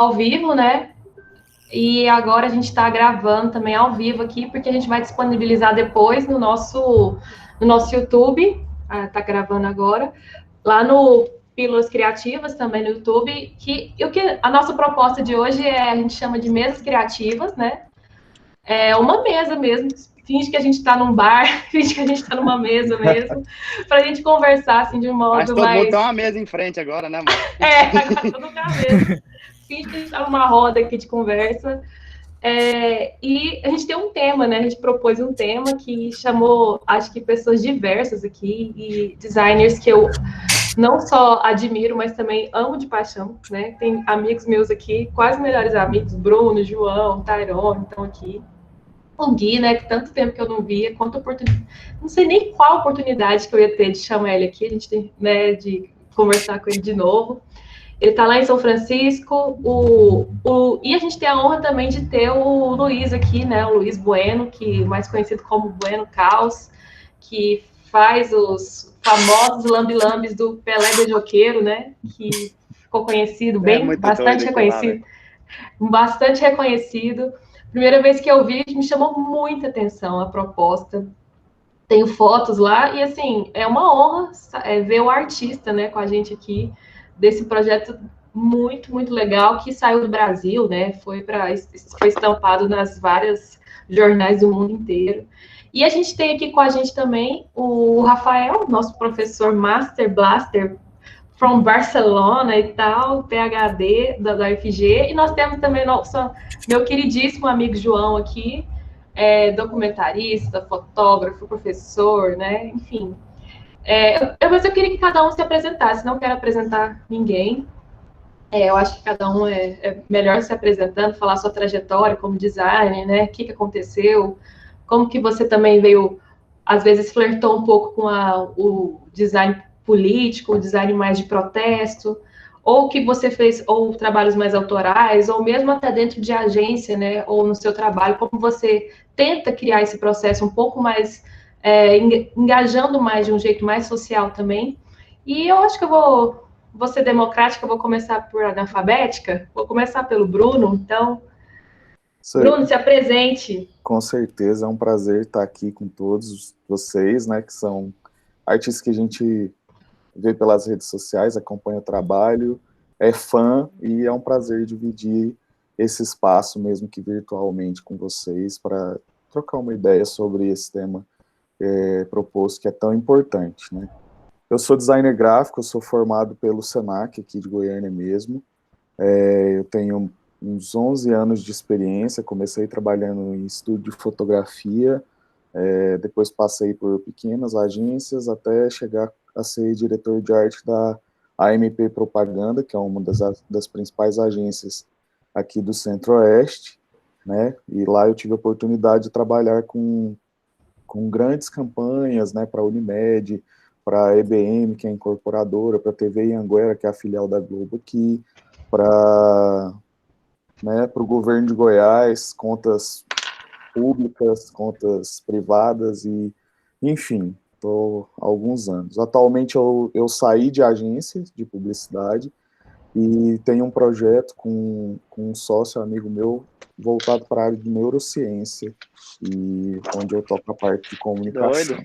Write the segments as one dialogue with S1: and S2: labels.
S1: ao vivo, né? E agora a gente está gravando também ao vivo aqui, porque a gente vai disponibilizar depois no nosso YouTube. Tá gravando agora. Lá no Pílulas Criativas, também no YouTube. A nossa proposta de hoje a gente chama de mesas criativas, né? É uma mesa mesmo. Finge que a gente está num bar, finge que a gente está numa mesa mesmo, para a gente conversar assim, de um
S2: Mas
S1: modo
S2: todo mundo
S1: mais.
S2: tem uma mesa em frente agora, né, mano?
S1: Agora todo mundo na mesa. Finge que a gente está numa roda aqui de conversa. E a gente tem um tema, né? A gente propôs um tema que chamou, acho que pessoas diversas aqui e designers que eu não só admiro, mas também amo de paixão, né? Tem amigos meus aqui, quase melhores amigos, Bruno, João, Tyrone, estão aqui. O Gui, né? Que tanto tempo que eu não via, quanta oportunidade. Não sei nem qual oportunidade que eu ia ter de chamar ele aqui, a gente tem, né, de conversar com ele de novo. Ele está lá em São Francisco. E a gente tem a honra também de ter o Luiz aqui, né? O Luiz Bueno, que mais conhecido como Bueno Caos, que faz os famosos lambi-lambis do Pelé Beijoqueiro, né? Que ficou conhecido,
S2: É
S1: bem,
S2: muito doido
S1: bastante
S2: aquilo lá, velho.
S1: reconhecido. Bastante reconhecido. Primeira vez que eu vi, me chamou muita atenção a proposta. Tenho fotos lá e, assim, é uma honra ver o artista, né, com a gente aqui, desse projeto muito, muito legal, que saiu do Brasil, né, foi estampado nas várias jornais do mundo inteiro. E a gente tem aqui com a gente também o Rafael, nosso professor Master Blaster from Barcelona e tal, PhD da UFG, e nós temos também meu queridíssimo amigo João aqui, documentarista, fotógrafo, professor, né? Enfim. Mas eu queria que cada um se apresentasse, não quero apresentar ninguém. Eu acho que cada um é melhor se apresentando, falar sua trajetória como designer, né? O que aconteceu, como que você também veio, às vezes flertou um pouco com o design político, o design mais de protesto, ou que você fez, ou trabalhos mais autorais, ou mesmo até dentro de agência, né? Ou no seu trabalho, como você tenta criar esse processo um pouco mais, engajando mais de um jeito mais social também. E eu acho que eu vou ser democrática, eu vou começar por analfabética, vou começar pelo Bruno, então,
S3: Isso aí,
S1: Bruno, se apresente.
S3: com certeza é um prazer estar aqui com todos vocês, né, que são artistas que a gente vê pelas redes sociais, acompanha o trabalho, é fã, e é um prazer dividir esse espaço, mesmo que virtualmente, com vocês, para trocar uma ideia sobre esse tema proposto, que é tão importante, né. Eu sou designer gráfico, eu sou formado pelo Senac, aqui de Goiânia mesmo. Eu tenho uns 11 anos de experiência, comecei trabalhando em estúdio de fotografia, depois passei por pequenas agências, até chegar a ser diretor de arte da AMP Propaganda, que é uma das principais agências aqui do Centro-Oeste, né? E lá eu tive a oportunidade de trabalhar com grandes campanhas, né, para a Unimed, para a EBM, que é a incorporadora, para a TV Anhanguera, que é a filial da Globo aqui, para o governo de Goiás, contas públicas, contas privadas, e enfim, estou há alguns anos. Atualmente eu saí de agência de publicidade e tenho um projeto com um sócio amigo meu voltado para a área de neurociência, e onde eu toco a parte de
S2: Que doido.
S3: comunicação.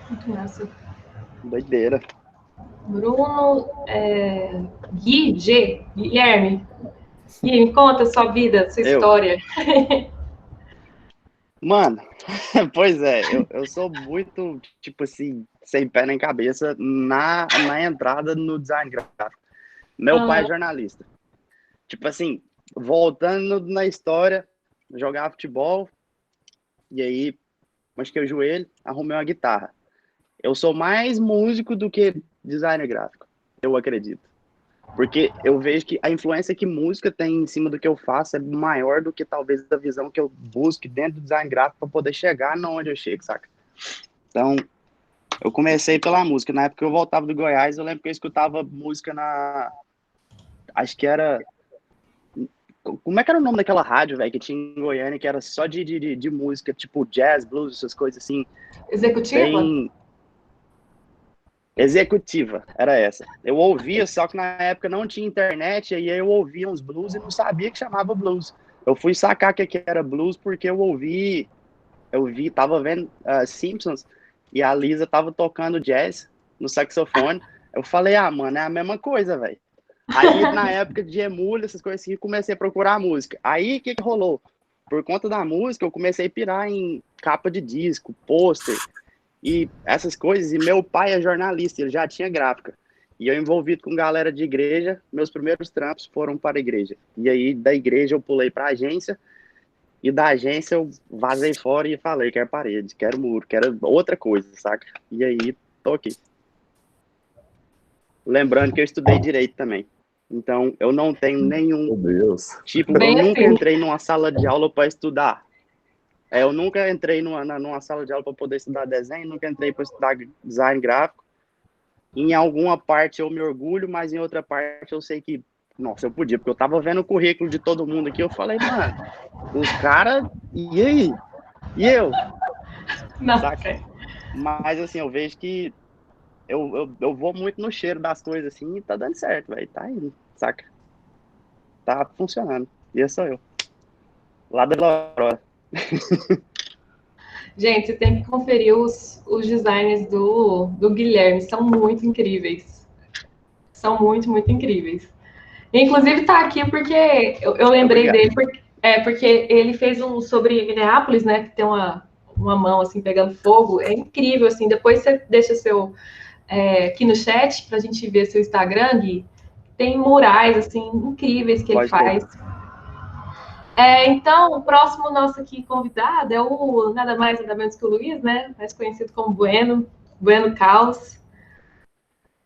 S1: Muito massa.
S2: Doideira.
S1: Bruno, Guilherme. Gui, me conta a sua vida, a sua história.
S2: Mano, pois é, eu sou muito, tipo assim, sem pé nem cabeça na entrada no design gráfico. Meu pai é jornalista. Tipo assim, voltando na história, jogava futebol, e aí machuquei o joelho, arrumei uma guitarra. Eu sou mais músico do que designer gráfico, eu acredito. Porque eu vejo que a influência que música tem em cima do que eu faço é maior do que talvez a visão que eu busque dentro do design gráfico para poder chegar onde eu chego, saca? Então, eu comecei pela música. Na época que eu voltava do Goiás, eu lembro que eu escutava música acho que era... Como é que era o nome daquela rádio, velho, que tinha em Goiânia, que era só de música, tipo jazz, blues, essas coisas assim.
S1: Executiva?
S2: Bem... Executiva, era essa. Eu ouvia, só que na época não tinha internet, e aí eu ouvia uns blues e não sabia que chamava blues. Eu fui sacar que era blues porque tava vendo Simpsons, e a Lisa tava tocando jazz no saxofone. Eu falei, mano, é a mesma coisa, velho. Aí, na época de emule, essas coisas assim, comecei a procurar música. Aí, o que rolou? Por conta da música, eu comecei a pirar em capa de disco, pôster, e essas coisas. E meu pai é jornalista, ele já tinha gráfica. E eu envolvido com galera de igreja, meus primeiros trampos foram para a igreja. E aí, da igreja, eu pulei para a agência, e da agência eu vazei fora e falei, quero parede, quero muro, quero outra coisa, saca? E aí, tô aqui. Lembrando que eu estudei direito também. Então, eu não tenho nenhum...
S3: Meu Deus.
S2: Tipo, eu nunca entrei numa sala de aula para estudar. Eu nunca entrei numa sala de aula para poder estudar desenho, nunca entrei para estudar design gráfico. Em alguma parte eu me orgulho, mas em outra parte eu sei que, nossa, eu podia, porque eu tava vendo o currículo de todo mundo aqui, eu falei, mano, os caras, e aí? E eu? Saca? Mas, assim, eu vejo que eu vou muito no cheiro das coisas, assim, e tá dando certo, velho, tá indo, saca? Tá funcionando. E esse sou eu. Lá da Aurora.
S1: Gente, você tem que conferir os designs do Guilherme, são muito incríveis. São muito, muito incríveis. Inclusive, tá aqui porque eu lembrei dele, porque ele fez um sobre Minneapolis, né? Que tem uma mão assim pegando fogo. É incrível, assim. Depois você deixa seu aqui no chat pra gente ver seu Instagram, Gui. Tem murais assim incríveis que ele faz. Então, o próximo nosso aqui convidado é o nada mais nada menos que o Luiz, né? Mais conhecido como Bueno Caos.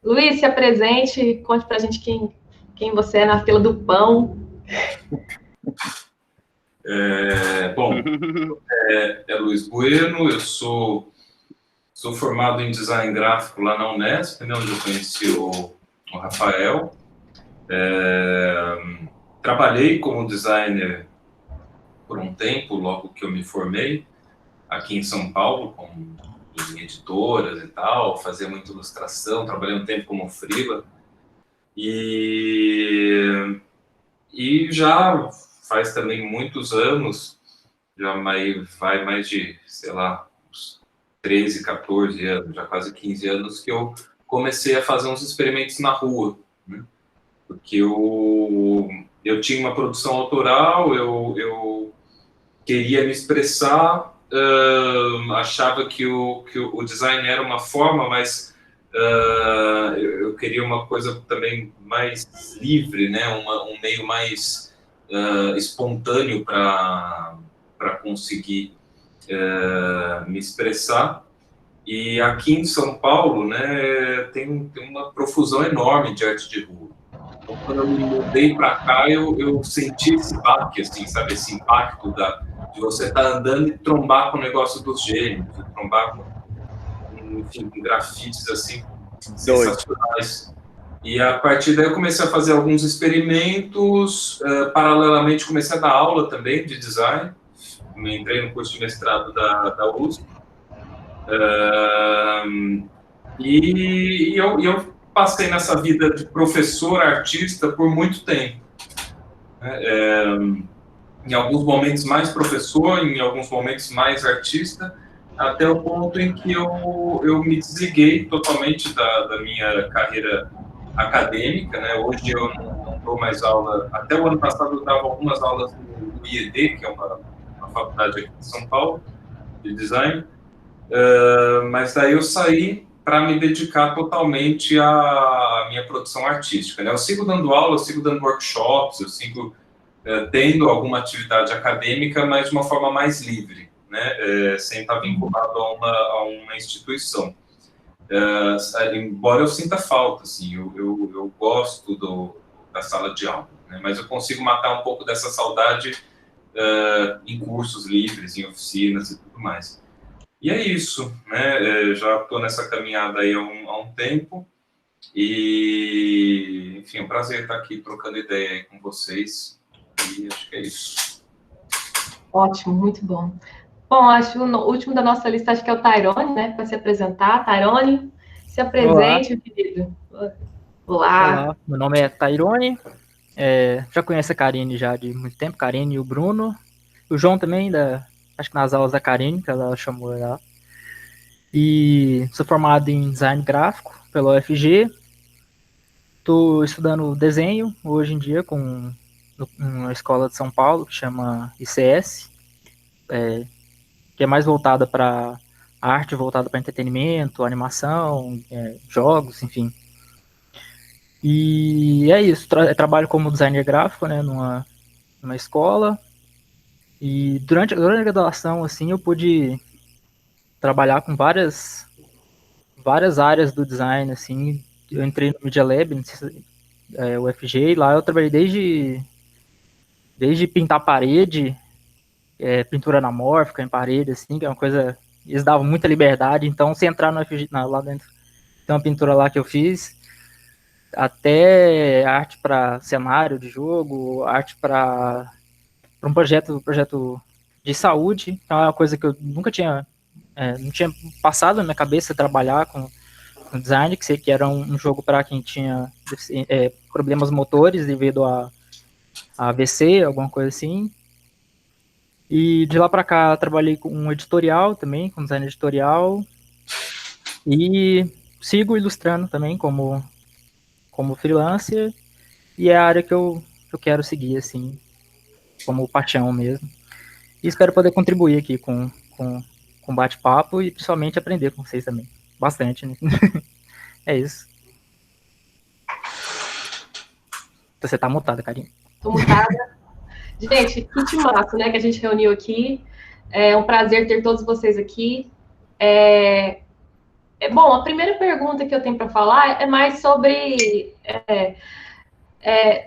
S1: Luiz, se apresente, conte pra gente quem você é na fila do pão.
S4: Bom, é Luiz Bueno, eu sou formado em design gráfico lá na Unesp, né, onde eu conheci o Rafael. Trabalhei como designer por um tempo, logo que eu me formei, aqui em São Paulo, em editoras e tal, fazia muita ilustração, trabalhei um tempo como freela. E já faz também muitos anos, já vai mais de, sei lá, uns 13, 14 anos, já quase 15 anos, que eu comecei a fazer uns experimentos na rua, né? Porque eu tinha uma produção autoral, eu queria me expressar, achava que o design era uma forma, mas eu queria uma coisa também mais livre, né? Um meio mais espontâneo para conseguir me expressar. E aqui em São Paulo, né, tem uma profusão enorme de arte de rua. Então, quando eu me mudei para cá, eu senti esse baque, assim, sabe? Esse impacto de você estar andando e trombar com o negócio dos gêmeos, trombar com grafites, assim, sensacionais. E a partir daí eu comecei a fazer alguns experimentos, paralelamente comecei a dar aula também de design, entrei no curso de mestrado da USP, e eu passei nessa vida de professor artista por muito tempo. Em alguns momentos mais professor, em alguns momentos mais artista, até o ponto em que eu me desliguei totalmente da minha carreira acadêmica, né? Hoje eu não dou mais aula. Até o ano passado eu dava algumas aulas no IED, que é uma faculdade aqui de São Paulo, de design, mas daí eu saí para me dedicar totalmente à minha produção artística, né? Eu sigo dando aula, eu sigo dando workshops, eu sigo tendo alguma atividade acadêmica, mas de uma forma mais livre, né? Sem estar vinculado a uma instituição. Embora eu sinta falta, assim, eu gosto da sala de aula, né? Mas eu consigo matar um pouco dessa saudade em cursos livres, em oficinas e tudo mais. E é isso, né? Já estou nessa caminhada aí há um tempo e, enfim, é um prazer estar aqui trocando ideia aí com vocês e acho que é isso.
S1: Ótimo, muito bom. Bom, acho que o último da nossa lista acho que é o Tyrone, né? Para se apresentar. Tyrone, Se apresente, querido. Olá.
S5: Olá, meu nome é Tairone. Já conheço a Karine já de muito tempo, Karine e o Bruno. O João também, acho que nas aulas da Karine, que ela chamou lá. E sou formado em design gráfico pela UFG. Estou estudando desenho hoje em dia com uma escola de São Paulo que chama ICS, que é mais voltada para arte, voltada para entretenimento, animação, jogos, enfim. E é isso, trabalho como designer gráfico, né, numa escola. E durante a graduação, assim, eu pude trabalhar com várias áreas do design, assim. Eu entrei no Media Lab, UFG, e lá eu trabalhei desde pintar parede, pintura anamórfica em parede, assim, que é uma coisa... Eles davam muita liberdade, então se entrar no UFG, lá dentro, tem uma pintura lá que eu fiz, até arte para cenário de jogo, arte para um projeto de saúde, que é uma coisa que eu nunca tinha, não tinha passado na minha cabeça trabalhar com design, que era um jogo para quem tinha problemas motores devido a AVC, alguma coisa assim. E de lá para cá trabalhei com um editorial também, com design editorial, e sigo ilustrando também como freelancer, e é a área que eu quero seguir, assim, como paixão mesmo. E espero poder contribuir aqui com bate-papo e principalmente aprender com vocês também. Bastante, né? É isso. Você tá mutada, Karine.
S1: Tô mutada. Gente, que timaço, né, que a gente reuniu aqui. É um prazer ter todos vocês aqui. Bom, a primeira pergunta que eu tenho para falar é mais sobre...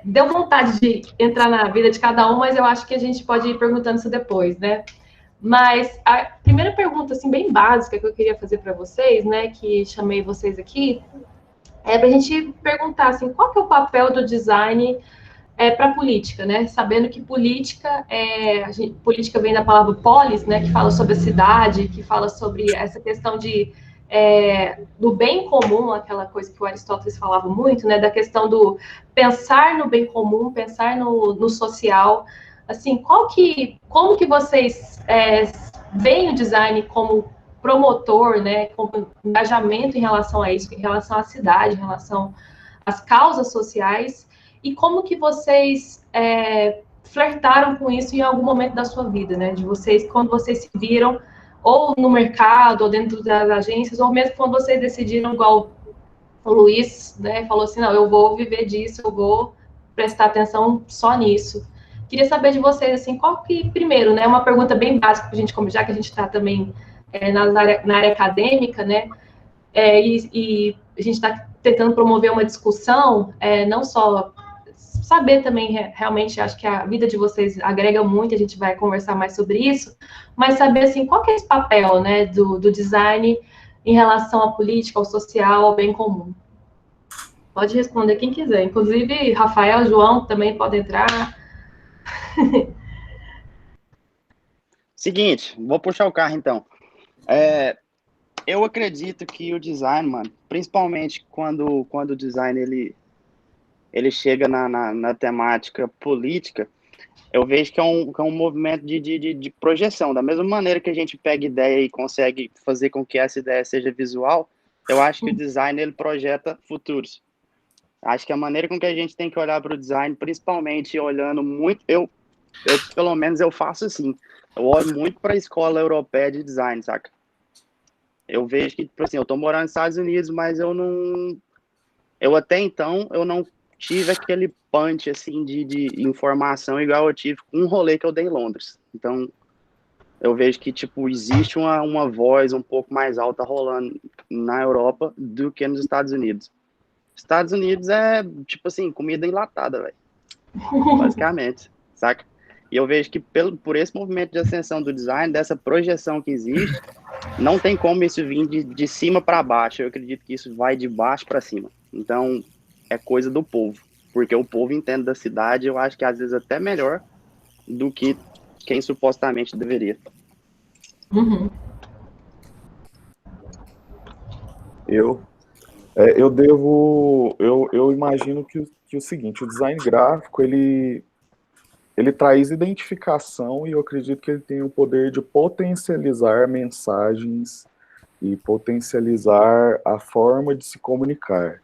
S1: deu vontade de entrar na vida de cada um, mas eu acho que a gente pode ir perguntando isso depois, né? Mas a primeira pergunta, assim, bem básica que eu queria fazer para vocês, né, que chamei vocês aqui, é para a gente perguntar, assim, qual que é o papel do design para a política, né? Sabendo que política política vem da palavra polis, né, que fala sobre a cidade, que fala sobre essa questão do bem comum, aquela coisa que o Aristóteles falava muito, né, da questão do pensar no bem comum, pensar no social. Assim, como que vocês veem o design como promotor, né, como engajamento em relação a isso, em relação à cidade, em relação às causas sociais, e como que vocês flertaram com isso em algum momento da sua vida, né, de vocês, quando vocês se viram ou no mercado, ou dentro das agências, ou mesmo quando vocês decidiram, igual o Luiz, né, falou assim, não, eu vou viver disso, eu vou prestar atenção só nisso. Queria saber de vocês, assim, qual que, primeiro, né, uma pergunta bem básica para a gente, já que a gente está também na área acadêmica, né, e a gente está tentando promover uma discussão, não só saber também, realmente, acho que a vida de vocês agrega muito, a gente vai conversar mais sobre isso, mas saber, assim, qual que é esse papel, né, do design em relação à política, ao social, ao bem comum. Pode responder quem quiser, inclusive Rafael, João também podem entrar.
S2: Seguinte, vou puxar o carro então. Eu acredito que o design, mano, principalmente quando o design ele chega na temática política, eu vejo que é um movimento de projeção. Da mesma maneira que a gente pega ideia e consegue fazer com que essa ideia seja visual, eu acho que o design ele projeta futuros. Acho que a maneira com que a gente tem que olhar para o design, principalmente olhando muito, eu pelo menos eu faço assim, eu olho muito para a escola europeia de design, saca? Eu vejo que, tipo assim, eu tô morando nos Estados Unidos, mas eu até então, eu não tive aquele punch, assim, de informação igual eu tive com um rolê que eu dei em Londres. Então, eu vejo que, tipo, existe uma voz um pouco mais alta rolando na Europa do que nos Estados Unidos. Estados Unidos é, tipo assim, comida enlatada, velho. Basicamente, saca? E eu vejo que por esse movimento de ascensão do design, dessa projeção que existe, não tem como isso vir de cima para baixo. Eu acredito que isso vai de baixo para cima. Então, é coisa do povo. Porque o povo entende da cidade, eu acho que às vezes até melhor do que quem supostamente deveria.
S1: Uhum.
S3: Eu Eu imagino que o seguinte, o design gráfico, ele traz identificação e eu acredito que ele tem o poder de potencializar mensagens e potencializar a forma de se comunicar.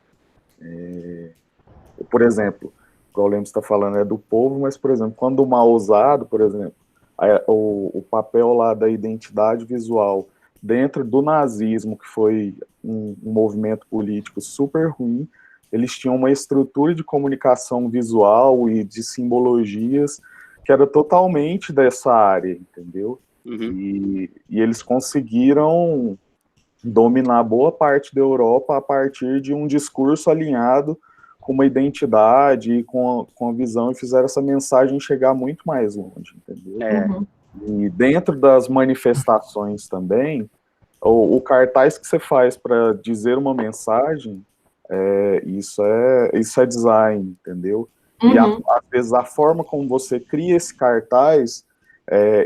S3: Por exemplo, igual o Lemos está falando, é do povo, mas, por exemplo, quando mal usado, por exemplo, o papel lá da identidade visual dentro do nazismo, que foi um movimento político super ruim, eles tinham uma estrutura de comunicação visual e de simbologias que era totalmente dessa área, entendeu? E eles conseguiram dominar boa parte da Europa a partir de um discurso alinhado com uma identidade e com a visão, e fizeram essa mensagem chegar muito mais longe, entendeu? E dentro das manifestações também, o cartaz que você faz para dizer uma mensagem, isso é design, entendeu? E às vezes a forma como você cria esse cartaz,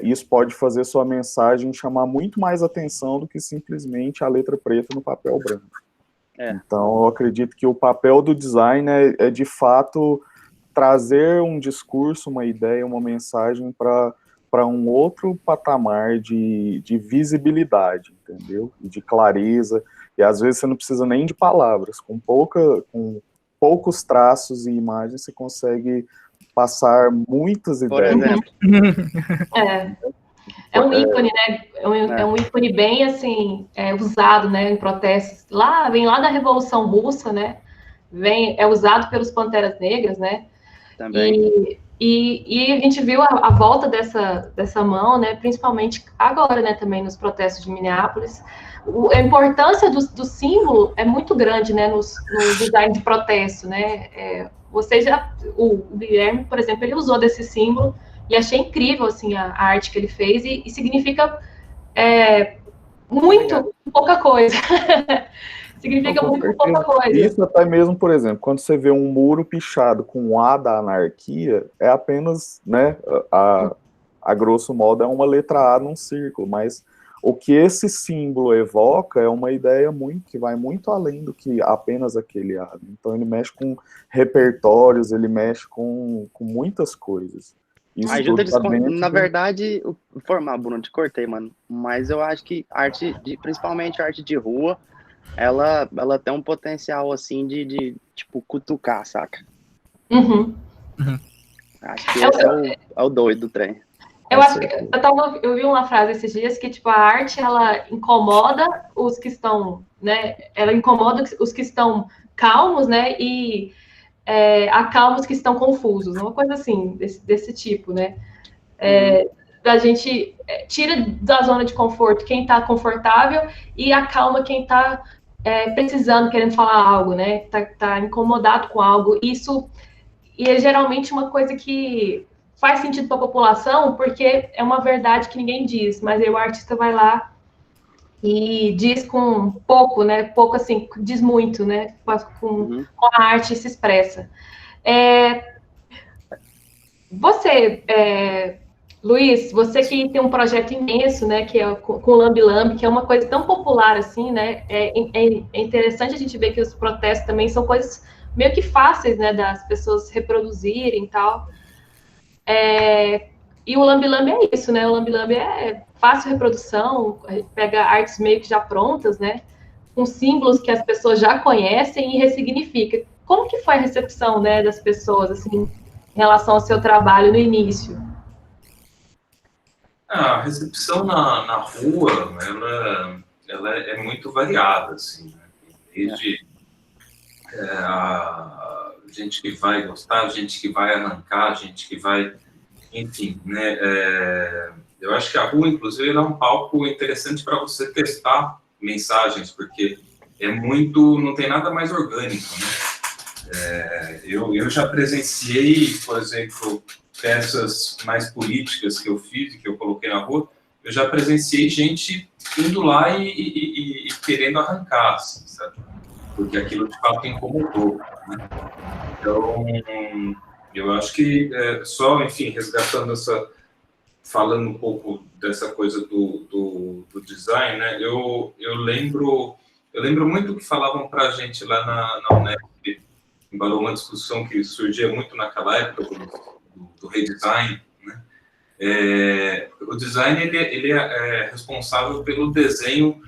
S3: isso pode fazer sua mensagem chamar muito mais atenção do que simplesmente a letra preta no papel branco. Então, eu acredito que o papel do design é de fato trazer um discurso, uma ideia, uma mensagem para um outro patamar de visibilidade, entendeu? E de clareza. E às vezes você não precisa nem de palavras, com poucos traços e imagens você consegue passar muitas ideias.
S2: Por exemplo.
S1: É um ícone, né? É um ícone bem, assim, usado, né, em protestos. Vem lá da Revolução Russa, né? É usado pelos Panteras Negras, né?
S2: Também.
S1: E a gente viu a volta dessa mão, né? Principalmente agora, né? Também nos protestos de Minneapolis. A importância do símbolo é muito grande, né? No design de protesto, né? O Guilherme, por exemplo, ele usou desse símbolo e achei incrível, assim, a arte que ele fez e significa muito pouca coisa. Significa muito pouca coisa.
S3: Isso até mesmo, por exemplo, quando você vê um muro pichado com um A da anarquia, é apenas, né, a grosso modo, é uma letra A num círculo, mas o que esse símbolo evoca é uma ideia que vai muito além do que apenas aquele A. Então ele mexe com repertórios, ele mexe com muitas coisas.
S2: Ajuda na verdade, Bruno, te cortei, mano, mas eu acho que principalmente arte de rua, ela tem um potencial, assim, de tipo, cutucar, saca? Acho que esse é o doido do trem.
S1: Eu acho que eu vi uma frase esses dias que, tipo, a arte, ela incomoda os que estão, né, ela incomoda os que estão calmos, né, e acalma os que estão confusos, uma coisa assim, desse tipo, né? A gente tira da zona de conforto quem está confortável e acalma quem está precisando, querendo falar algo, né? Tá incomodado com algo. Isso é geralmente uma coisa que faz sentido para a população, porque é uma verdade que ninguém diz, mas aí o artista vai lá e diz com pouco, né? Pouco assim, diz muito, né? Com a arte se expressa. Luiz, você que tem um projeto imenso, né? Que é com o Lambi Lambi, que é uma coisa tão popular assim, né? É interessante a gente ver que os protestos também são coisas meio que fáceis, né? Das pessoas reproduzirem e tal. E o Lambi Lambi é isso, né? O Lambi Lambi é fácil reprodução, pega artes meio que já prontas, né? Com símbolos que as pessoas já conhecem e ressignifica. Como que foi a recepção, né, das pessoas, assim, em relação ao seu trabalho no início?
S4: A recepção na rua, ela é muito variada, assim, né? Desde a gente que vai gostar, gente que vai arrancar, gente que vai... Enfim, né? Eu acho que a rua, inclusive, é um palco interessante para você testar mensagens, porque não tem nada mais orgânico, né? Eu já presenciei, por exemplo, peças mais políticas que eu fiz e que eu coloquei na rua, eu já presenciei gente indo lá e querendo arrancar, assim, sabe? Porque aquilo de fato incomodou, né? Então, eu acho que só, enfim, falando um pouco dessa coisa do design, né? Eu lembro Eu lembro muito que falavam para a gente lá na UNEP, embora uma discussão que surgia muito naquela época do redesign, né? O design ele é responsável pelo desenho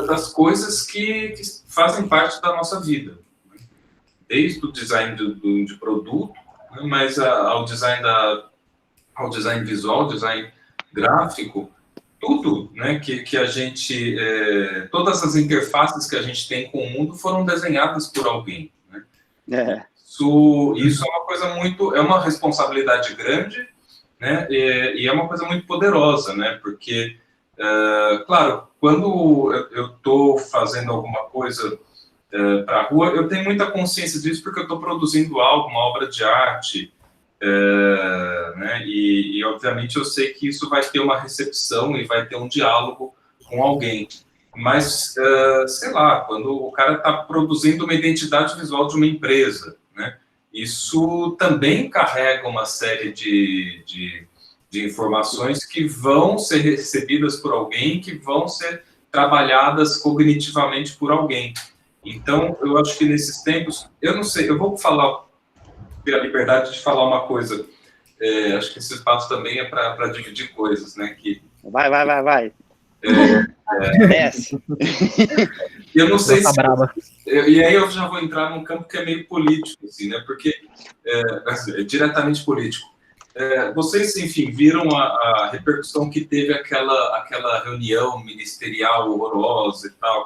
S4: das coisas que fazem parte da nossa vida, né? Desde o design de produto, né? Mas ao design visual, design gráfico, tudo, né, que a gente, todas as interfaces que a gente tem com o mundo foram desenhadas por alguém, né? Isso é uma coisa é uma responsabilidade grande, né, e é uma coisa muito poderosa, né, porque, claro, quando eu estou fazendo alguma coisa para a rua, eu tenho muita consciência disso porque eu estou produzindo algo, uma obra de arte, né? E obviamente eu sei que isso vai ter uma recepção e vai ter um diálogo com alguém, mas sei lá, quando o cara está produzindo uma identidade visual de uma empresa, né? Isso também carrega uma série de informações que vão ser recebidas por alguém, que vão ser trabalhadas cognitivamente por alguém. Então, eu acho que nesses tempos, eu não sei, eu vou ter a liberdade de falar uma coisa. Acho que esse espaço também é para dividir coisas, né?
S2: Vai. Desce.
S4: Eu não sei se...
S5: Brava.
S4: E aí eu já vou entrar num campo que é meio político, assim, né? Porque é diretamente político. Vocês, enfim, viram a repercussão que teve aquela reunião ministerial horrorosa e tal,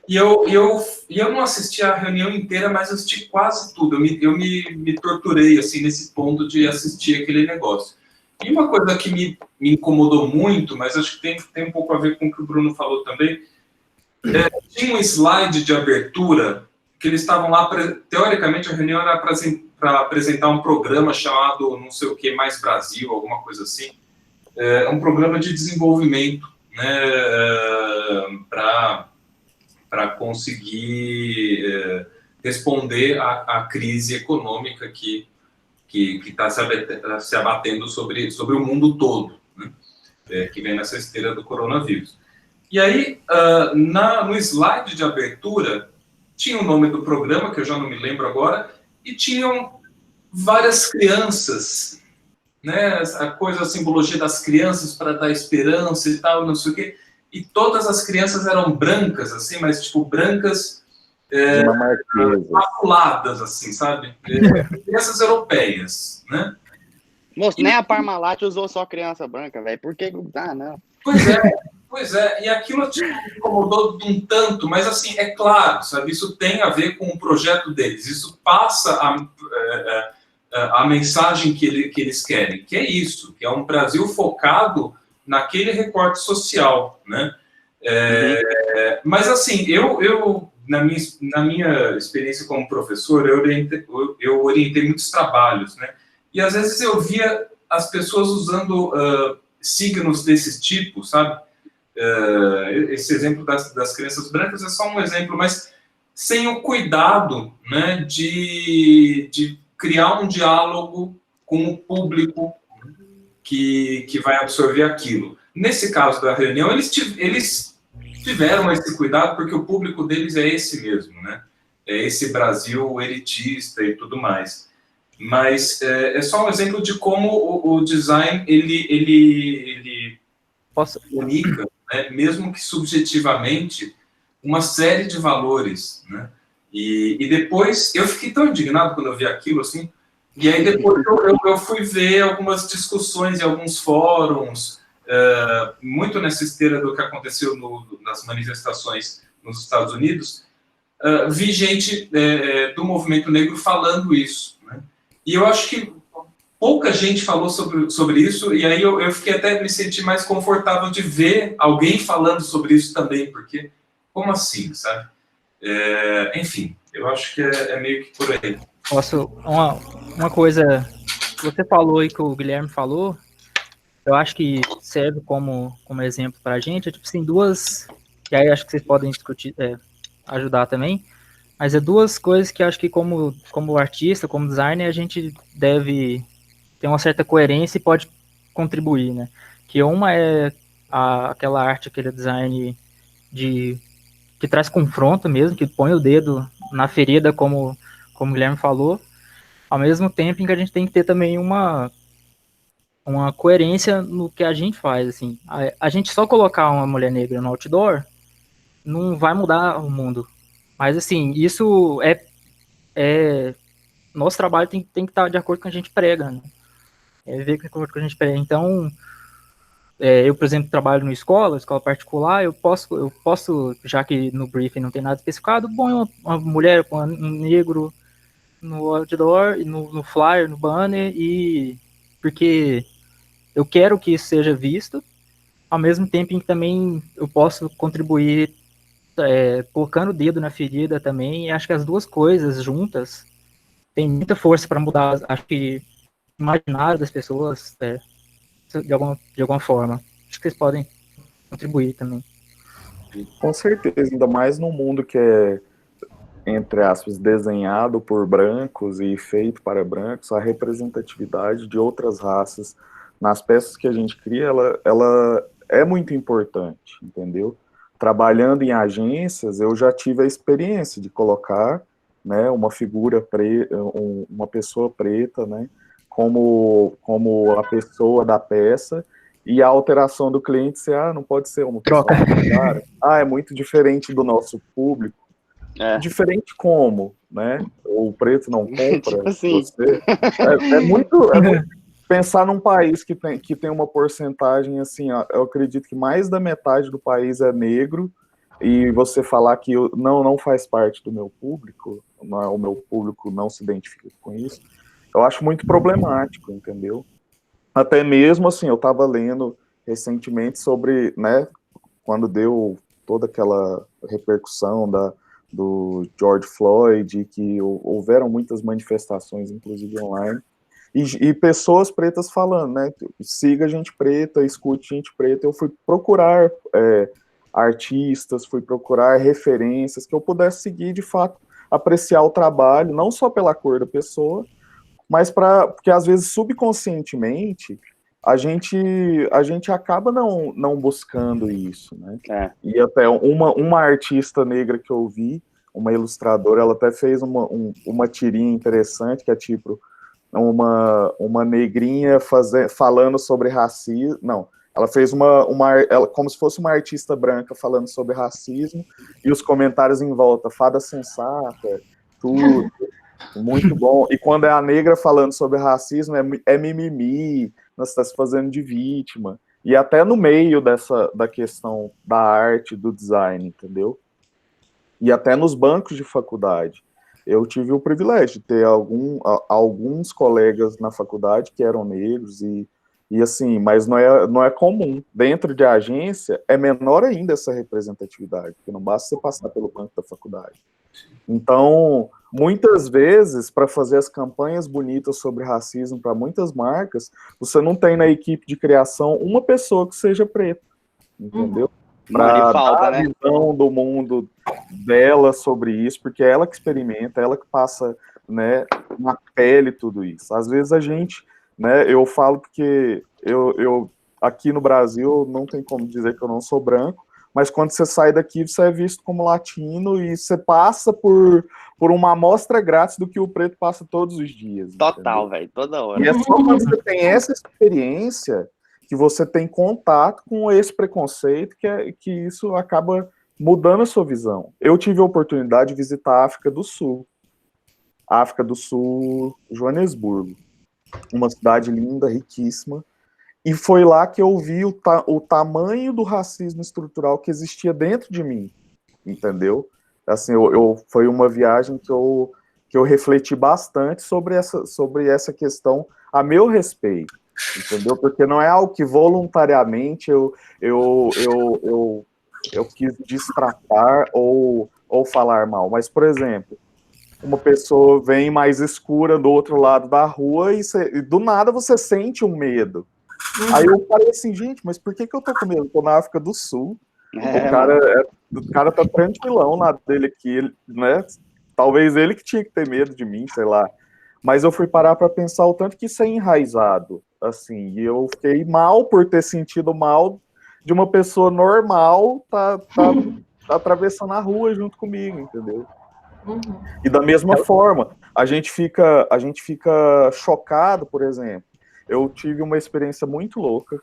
S4: E eu não assisti a reunião inteira, mas assisti quase tudo. Eu me torturei, assim, nesse ponto de assistir aquele negócio. E uma coisa que me incomodou muito, mas acho que tem um pouco a ver com o que o Bruno falou também, tinha um slide de abertura que eles estavam lá, teoricamente a reunião era para apresentar um programa chamado não sei o que, Mais Brasil, alguma coisa assim. Um programa de desenvolvimento, né, para conseguir responder à crise econômica que está se abatendo sobre o mundo todo, né? Que vem nessa esteira do coronavírus. E aí, no slide de abertura, tinha o nome do programa, que eu já não me lembro agora, e tinham várias crianças, né? A simbologia das crianças para dar esperança e tal, não sei o quê. E todas as crianças eram brancas, assim, mas, tipo, brancas maculadas, assim, sabe? Crianças europeias, né?
S2: Moço, nem a Parmalat usou só criança branca, velho. Por que... Ah, não.
S4: Pois é. E aquilo me incomodou de um tanto, mas, assim, é claro, sabe? Isso tem a ver com o projeto deles. Isso passa a mensagem que eles querem, que é isso, que é um Brasil focado naquele recorte social, né? Mas, assim, eu na minha experiência como professor, eu orientei muitos trabalhos, né? E, às vezes, eu via as pessoas usando signos desse tipo, sabe? Esse exemplo das crianças brancas é só um exemplo, mas sem o cuidado, né, de criar um diálogo com o público que vai absorver aquilo. Nesse caso da reunião, eles tiveram esse cuidado porque o público deles é esse mesmo, né? É esse Brasil elitista e tudo mais. Mas é só um exemplo de como o design ele comunica, né, mesmo que subjetivamente, uma série de valores, né? E depois eu fiquei tão indignado quando eu vi aquilo, assim. E aí depois eu fui ver algumas discussões em alguns fóruns, muito nessa esteira do que aconteceu nas manifestações nos Estados Unidos. Vi gente do movimento negro falando isso, né? E eu acho que pouca gente falou sobre isso, e aí eu fiquei até me senti mais confortável de ver alguém falando sobre isso também, porque como assim, sabe? Enfim, eu acho que é meio que por aí.
S5: Uma coisa que você falou e que o Guilherme falou, eu acho que serve como exemplo para a gente, é tipo assim, duas, e aí acho que vocês podem discutir, ajudar também, mas é duas coisas que eu acho que como artista, como designer, a gente deve ter uma certa coerência e pode contribuir, né? Que uma é aquela arte, aquele design de que traz confronto mesmo, que põe o dedo na ferida, como o Guilherme falou, ao mesmo tempo em que a gente tem que ter também uma coerência no que a gente faz, assim. A gente só colocar uma mulher negra no outdoor não vai mudar o mundo. Mas, assim, isso nosso trabalho tem que estar de acordo com o que a gente prega, né? Ver de acordo com o que a gente prega. Então, eu, por exemplo, trabalho numa escola particular, eu posso, já que no briefing não tem nada especificado, bom, uma mulher com um negro no outdoor, no flyer, no banner, e porque eu quero que isso seja visto, ao mesmo tempo em que também eu posso contribuir colocando o dedo na ferida também, e acho que as duas coisas juntas têm muita força para mudar, acho que, o imaginário das pessoas de alguma forma. Acho que vocês podem contribuir também.
S3: Com certeza, ainda mais num mundo que é, entre aspas, desenhado por brancos e feito para brancos, a representatividade de outras raças nas peças que a gente cria, ela é muito importante, entendeu? Trabalhando em agências, eu já tive a experiência de colocar, né, uma figura preta, uma pessoa preta, né, como a pessoa da peça, e a alteração do cliente ser, não pode ser uma pessoa clara. É muito diferente do nosso público. Diferente como, né? O preto não compra
S2: tipo assim.
S3: você. É muito pensar num país que tem uma porcentagem assim, eu acredito que mais da metade do país é negro, e você falar que não faz parte do meu público, o meu público não se identifica com isso, eu acho muito problemático, entendeu? Até mesmo assim, eu estava lendo recentemente sobre, né, quando deu toda aquela repercussão do George Floyd, que houveram muitas manifestações, inclusive online, e pessoas pretas falando, né, siga gente preta, escute gente preta. Eu fui procurar artistas, fui procurar referências que eu pudesse seguir, de fato, apreciar o trabalho, não só pela cor da pessoa, mas porque às vezes subconscientemente a gente acaba não buscando isso, né? E até uma artista negra que eu vi, uma ilustradora, ela até fez uma tirinha interessante, que é tipo uma negrinha falando sobre racismo. Não, ela fez ela, como se fosse uma artista branca falando sobre racismo, e os comentários em volta, fada sensata, tudo. Muito bom. E quando é a negra falando sobre racismo, é mimimi, nós está se fazendo de vítima. E até no meio da questão da arte, do design, entendeu? E até nos bancos de faculdade. Eu tive o privilégio de ter alguns colegas na faculdade que eram negros, e assim, mas não é comum. Dentro de agência, é menor ainda essa representatividade, porque não basta você passar pelo banco da faculdade. Então, muitas vezes, para fazer as campanhas bonitas sobre racismo para muitas marcas, você não tem na equipe de criação uma pessoa que seja preta, entendeu? Para dar a visão do mundo dela sobre isso, porque é ela que experimenta, ela que passa, né, na pele tudo isso. Às vezes a gente, né, eu falo porque eu aqui no Brasil não tem como dizer que eu não sou branco, mas quando você sai daqui, você é visto como latino e você passa por uma amostra grátis do que o preto passa todos os dias.
S2: Total, velho, toda hora.
S3: E é só quando você tem essa experiência que você tem contato com esse preconceito, que isso acaba mudando a sua visão. Eu tive a oportunidade de visitar a África do Sul. Joanesburgo. Uma cidade linda, riquíssima. E foi lá que eu vi o tamanho do racismo estrutural que existia dentro de mim, entendeu? Assim, foi uma viagem que eu refleti bastante sobre essa questão a meu respeito, entendeu? Porque não é algo que voluntariamente eu quis destratar ou falar mal, mas, por exemplo, uma pessoa vem mais escura do outro lado da rua e do nada você sente um medo. Aí eu falei assim, gente, mas por que eu tô com medo? Eu tô na África do Sul, o cara tá tranquilão na dele aqui, né? Talvez ele que tinha que ter medo de mim, sei lá. Mas eu fui parar para pensar o tanto que isso é enraizado, assim, e eu fiquei mal por ter sentido mal de uma pessoa normal tá atravessando a rua junto comigo, entendeu?
S1: Uhum.
S3: E da mesma forma, a gente fica chocado, por exemplo. Eu tive uma experiência muito louca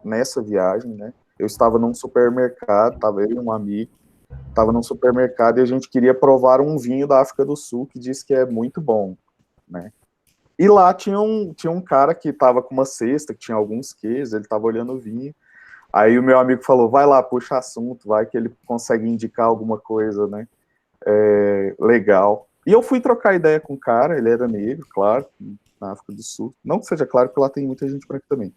S3: nessa viagem, né? Eu estava num supermercado, estava eu e um amigo, estava num supermercado e a gente queria provar um vinho da África do Sul que diz que é muito bom, né? E lá tinha um cara que estava com uma cesta, que tinha alguns queijos, ele estava olhando o vinho. Aí o meu amigo falou, vai lá, puxa assunto, vai que ele consegue indicar alguma coisa, né? Legal. E eu fui trocar ideia com o cara, ele era negro, claro, na África do Sul. Não que seja claro, porque lá tem muita gente branca também.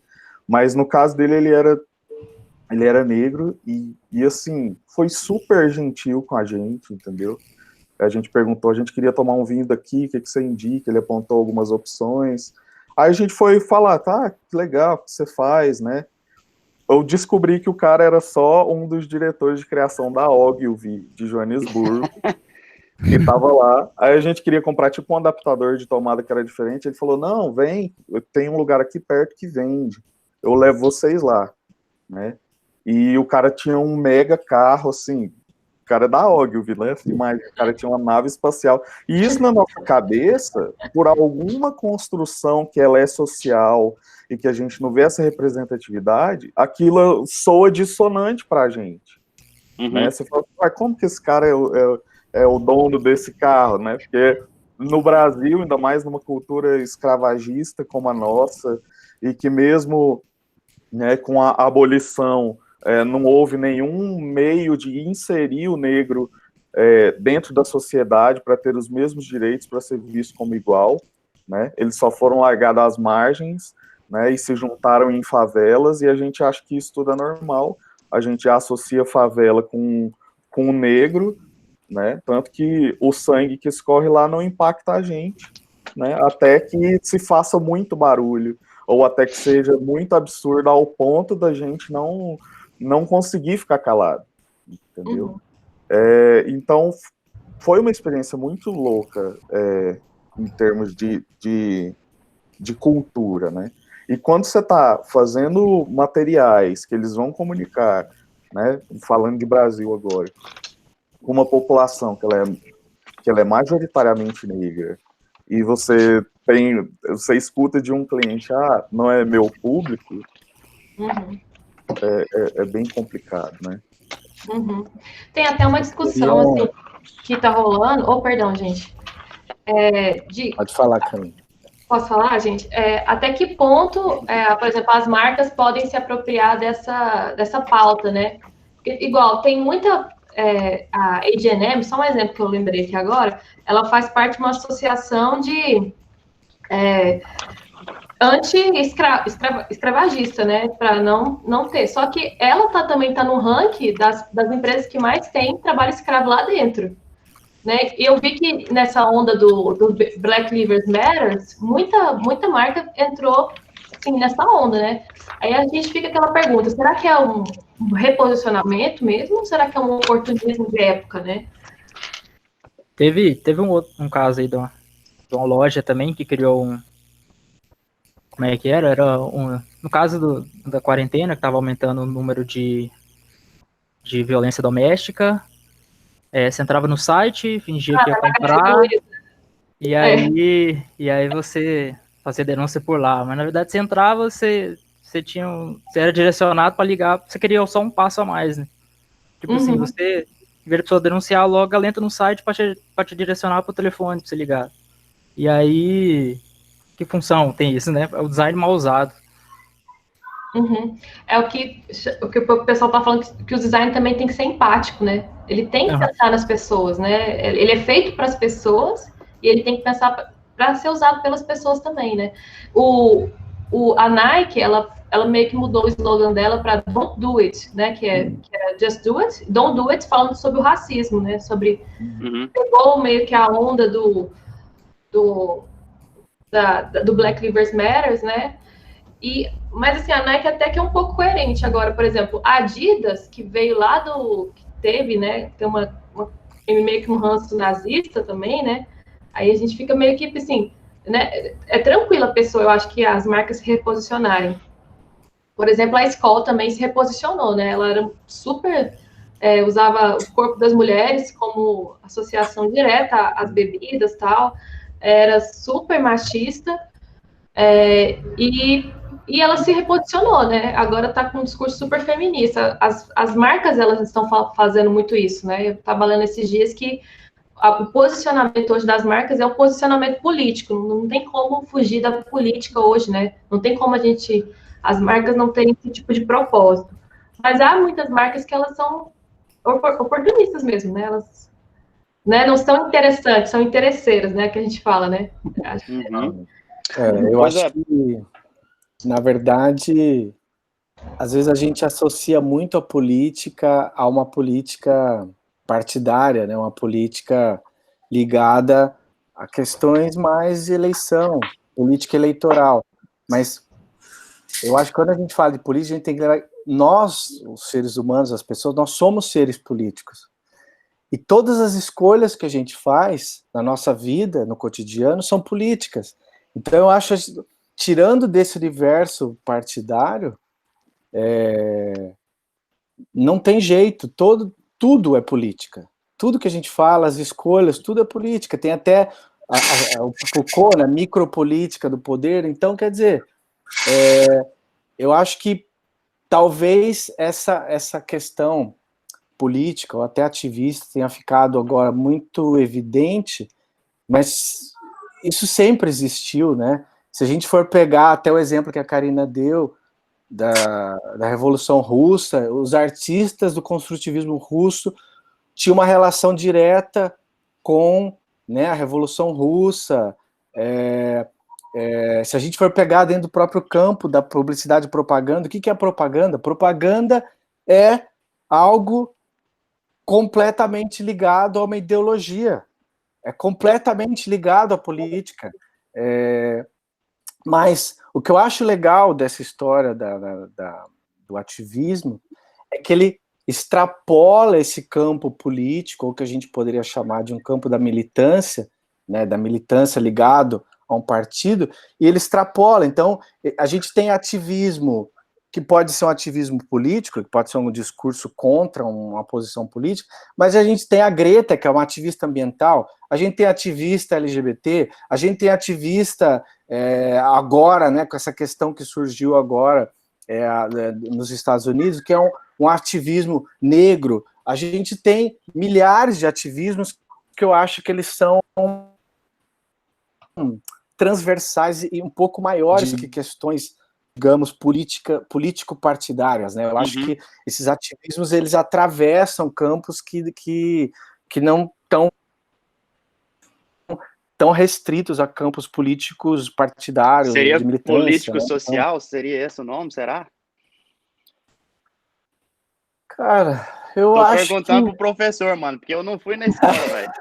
S3: Mas no caso dele, ele era negro e assim, foi super gentil com a gente, entendeu? A gente perguntou, a gente queria tomar um vinho daqui, o que você indica? Ele apontou algumas opções. Aí a gente foi falar, tá, que legal, o que você faz, né? Eu descobri que o cara era só um dos diretores de criação da Ogilvy, de Joanesburgo, que estava lá. Aí a gente queria comprar tipo um adaptador de tomada que era diferente. Ele falou, não, vem, tem um lugar aqui perto que vende. Eu levo vocês lá, né? E o cara tinha um mega carro, assim, o cara da Ogilvy, né? Mas o cara tinha uma nave espacial. E isso na nossa cabeça, por alguma construção que ela é social e que a gente não vê essa representatividade, aquilo soa dissonante pra gente.
S2: Uhum.
S3: Né? Você fala, mas como que esse cara é o dono desse carro, né? Porque no Brasil, ainda mais numa cultura escravagista como a nossa, e que mesmo, né, com a abolição, não houve nenhum meio de inserir o negro dentro da sociedade para ter os mesmos direitos, para ser visto como igual, né? Eles só foram largados às margens, né, e se juntaram em favelas, e a gente acha que isso tudo é normal. A gente associa favela com o negro, né? Tanto que o sangue que escorre lá não impacta a gente, né? Até que se faça muito barulho, ou até que seja muito absurdo ao ponto da gente não conseguir ficar calado, entendeu?
S1: Uhum.
S3: Então, foi uma experiência muito louca em termos de cultura, né? E quando você está fazendo materiais que eles vão comunicar, né, falando de Brasil agora, com uma população que ela é majoritariamente negra, e você escuta de um cliente, não é meu público,
S1: Uhum.
S3: é bem complicado, né?
S1: Uhum. Tem até uma discussão assim, que está rolando. Oh, perdão, gente.
S3: Pode falar, Camila.
S1: Posso falar, gente? Até que ponto, por exemplo, as marcas podem se apropriar dessa pauta, né? Porque, igual, tem muita... a H&M, só um exemplo que eu lembrei aqui agora, ela faz parte de uma associação de anti-escravagista, né? Para não ter. Só que ela também está no ranking das empresas que mais tem trabalho escravo lá dentro. Né? E eu vi que nessa onda do Black Lives Matter, muita marca entrou assim, nessa onda, né? Aí a gente fica aquela pergunta, será que é um reposicionamento mesmo, ou será que é um oportunismo de época, né?
S5: Teve um caso aí de uma loja também que criou como é que era? No caso da quarentena, que estava aumentando o número de violência doméstica. Você entrava no site, fingia que ia comprar, e aí você fazia denúncia por lá. Mas na verdade você entrava, você era direcionado para ligar, você queria só um passo a mais, né? Tipo assim, você, em vez de pessoa denunciar, logo ela entra no site para te direcionar para o telefone, para você ligar. E aí, que função tem isso, né? É o design mal usado.
S1: Uhum. É o que o pessoal tá falando, que o design também tem que ser empático, né? Ele tem que pensar nas pessoas, né? Ele é feito para as pessoas e ele tem que pensar para ser usado pelas pessoas também, né? A Nike, ela meio que mudou o slogan dela para Don't Do It, né? Que era Just Do It, Don't Do It, falando sobre o racismo, né? Sobre pegou meio que a onda do Black Lives Matter, né? Mas assim, a Nike até que é um pouco coerente agora, por exemplo, a Adidas, que veio lá que teve, né, tem meio que um ranço nazista também, né, aí a gente fica meio que assim, né, é tranquila a pessoa, eu acho que as marcas se reposicionarem. Por exemplo, a Skol também se reposicionou, né, ela era super usava o corpo das mulheres como associação direta às bebidas, tal, era super machista, e ela se reposicionou, né? Agora está com um discurso super feminista. As marcas, elas estão fazendo muito isso, né? Eu estava lendo esses dias que o posicionamento hoje das marcas é o posicionamento político. Não tem como fugir da política hoje, né? Não tem como as marcas não terem esse tipo de propósito. Mas há muitas marcas que elas são oportunistas mesmo, né? Elas, né, não são interessantes, são interesseiras, né? Que a gente fala, né?
S2: Uhum.
S3: Eu acho que, na verdade, às vezes a gente associa muito a política a uma política partidária, né? Uma política ligada a questões mais de eleição, política eleitoral. Mas eu acho que quando a gente fala de política, a gente tem que lembrar, nós, os seres humanos, as pessoas, nós somos seres políticos. E todas as escolhas que a gente faz na nossa vida, no cotidiano, são políticas. Então eu acho, tirando desse universo partidário, não tem jeito, tudo é política. Tudo que a gente fala, as escolhas, tudo é política. Tem até o Foucault, né, micropolítica do poder. Então, quer dizer, eu acho que talvez essa questão política ou até ativista tenha ficado agora muito evidente, mas isso sempre existiu, né? Se a gente for pegar até o exemplo que a Karina deu da Revolução Russa, os artistas do construtivismo russo tinham uma relação direta com, né, a Revolução Russa. Se a gente for pegar dentro do próprio campo da publicidade e propaganda, o que é propaganda? Propaganda é algo completamente ligado a uma ideologia, é completamente ligado à política. Mas o que eu acho legal dessa história do ativismo é que ele extrapola esse campo político, ou que a gente poderia chamar de um campo da militância, né, da militância ligado a um partido, e ele extrapola. Então, a gente tem ativismo que pode ser um ativismo político, que pode ser um discurso contra uma posição política, mas a gente tem a Greta, que é uma ativista ambiental, a gente tem ativista LGBT, a gente tem ativista agora, né, com essa questão que surgiu agora nos Estados Unidos, que é um ativismo negro. A gente tem milhares de ativismos que eu acho que eles são transversais e um pouco maiores que questões, digamos, político-partidárias, né? Eu acho que esses ativismos, eles atravessam campos que não estão tão restritos a campos políticos partidários,
S2: seria
S3: de militância.
S2: Político-social, né? Seria esse o nome, será?
S3: Cara, eu
S2: Tô
S3: acho
S2: perguntando pro professor, mano, porque eu não fui na escola, velho.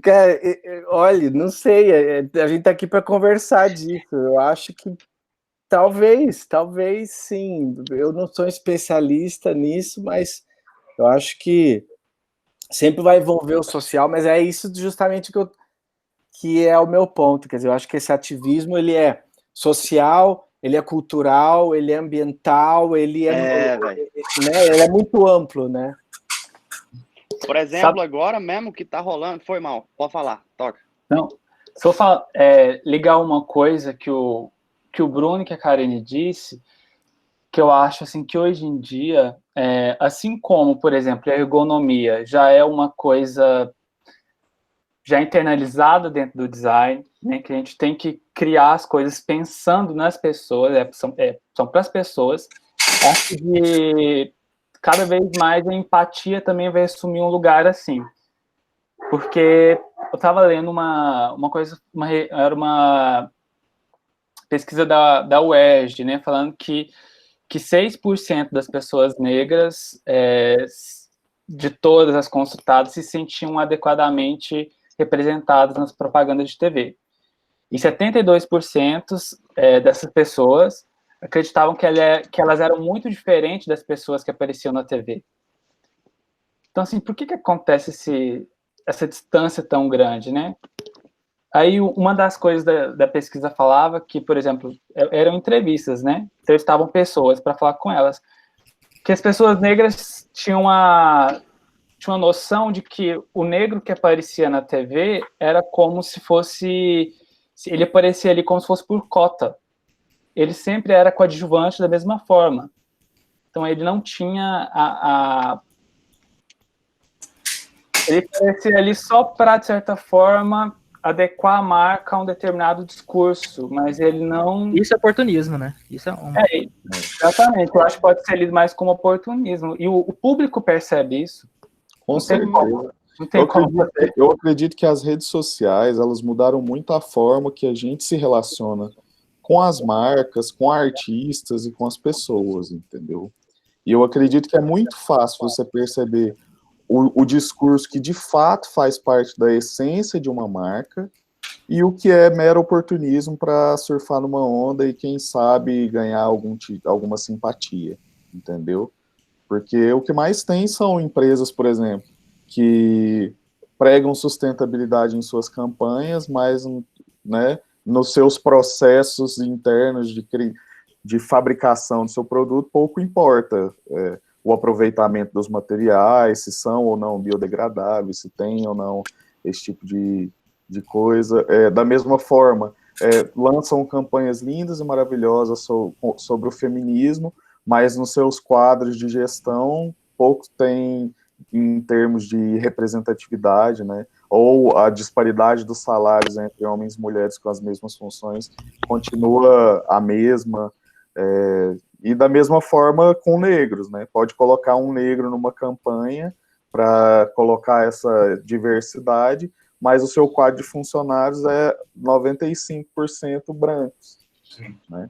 S3: Cara, olha, não sei, a gente tá aqui para conversar disso. Eu acho que talvez sim. Eu não sou especialista nisso, mas eu acho que sempre vai envolver o social, mas é isso justamente que é o meu ponto. Quer dizer, eu acho que esse ativismo, ele é social, ele é cultural, ele é ambiental, ele ele é muito amplo, né?
S2: Por exemplo, agora mesmo que tá rolando, foi mal, pode falar, toca.
S6: Não, se eu falar, ligar uma coisa que o Bruno e que a Karine disse, que eu acho assim que hoje em dia, assim como, por exemplo, a ergonomia já é uma coisa já internalizada dentro do design, né, que a gente tem que criar as coisas pensando nas pessoas, são para as pessoas. Acho que cada vez mais a empatia também vai assumir um lugar assim. Porque eu estava lendo uma coisa, era uma pesquisa da UERJ, né, falando que 6% das pessoas negras de todas as consultadas se sentiam adequadamente representadas nas propagandas de TV. E 72% dessas pessoas acreditavam que elas eram muito diferentes das pessoas que apareciam na TV. Então, assim, por que acontece essa distância tão grande, né? Aí, uma das coisas da pesquisa falava que, por exemplo, eram entrevistas, né? Entrevistavam pessoas para falar com elas. que as pessoas negras tinham uma noção de que o negro que aparecia na TV era como se fosse... Ele aparecia ali como se fosse por cota. Ele sempre era coadjuvante da mesma forma. Então, ele não tinha ele aparecia ali só para, de certa forma, adequar a marca a um determinado discurso, mas ele não...
S5: Isso é oportunismo, né? Isso é
S6: exatamente. Eu acho que pode ser lido mais como oportunismo. E o público percebe isso.
S3: Com certeza. Eu acredito que as redes sociais, elas mudaram muito a forma que a gente se relaciona com as marcas, com artistas e com as pessoas, entendeu? E eu acredito que é muito fácil você perceber o discurso que de fato faz parte da essência de uma marca e o que é mero oportunismo para surfar numa onda e, quem sabe, ganhar alguma simpatia, entendeu? Porque o que mais tem são empresas, por exemplo, que pregam sustentabilidade em suas campanhas, mas, né, nos seus processos internos de fabricação do seu produto, pouco importa o aproveitamento dos materiais, se são ou não biodegradáveis, se tem ou não esse tipo de coisa. Da mesma forma, lançam campanhas lindas e maravilhosas sobre o feminismo, mas nos seus quadros de gestão, pouco tem em termos de representatividade, né? Ou a disparidade dos salários entre homens e mulheres com as mesmas funções continua a mesma, e da mesma forma com negros, né? Pode colocar um negro numa campanha para colocar essa diversidade, mas o seu quadro de funcionários é 95% brancos, né?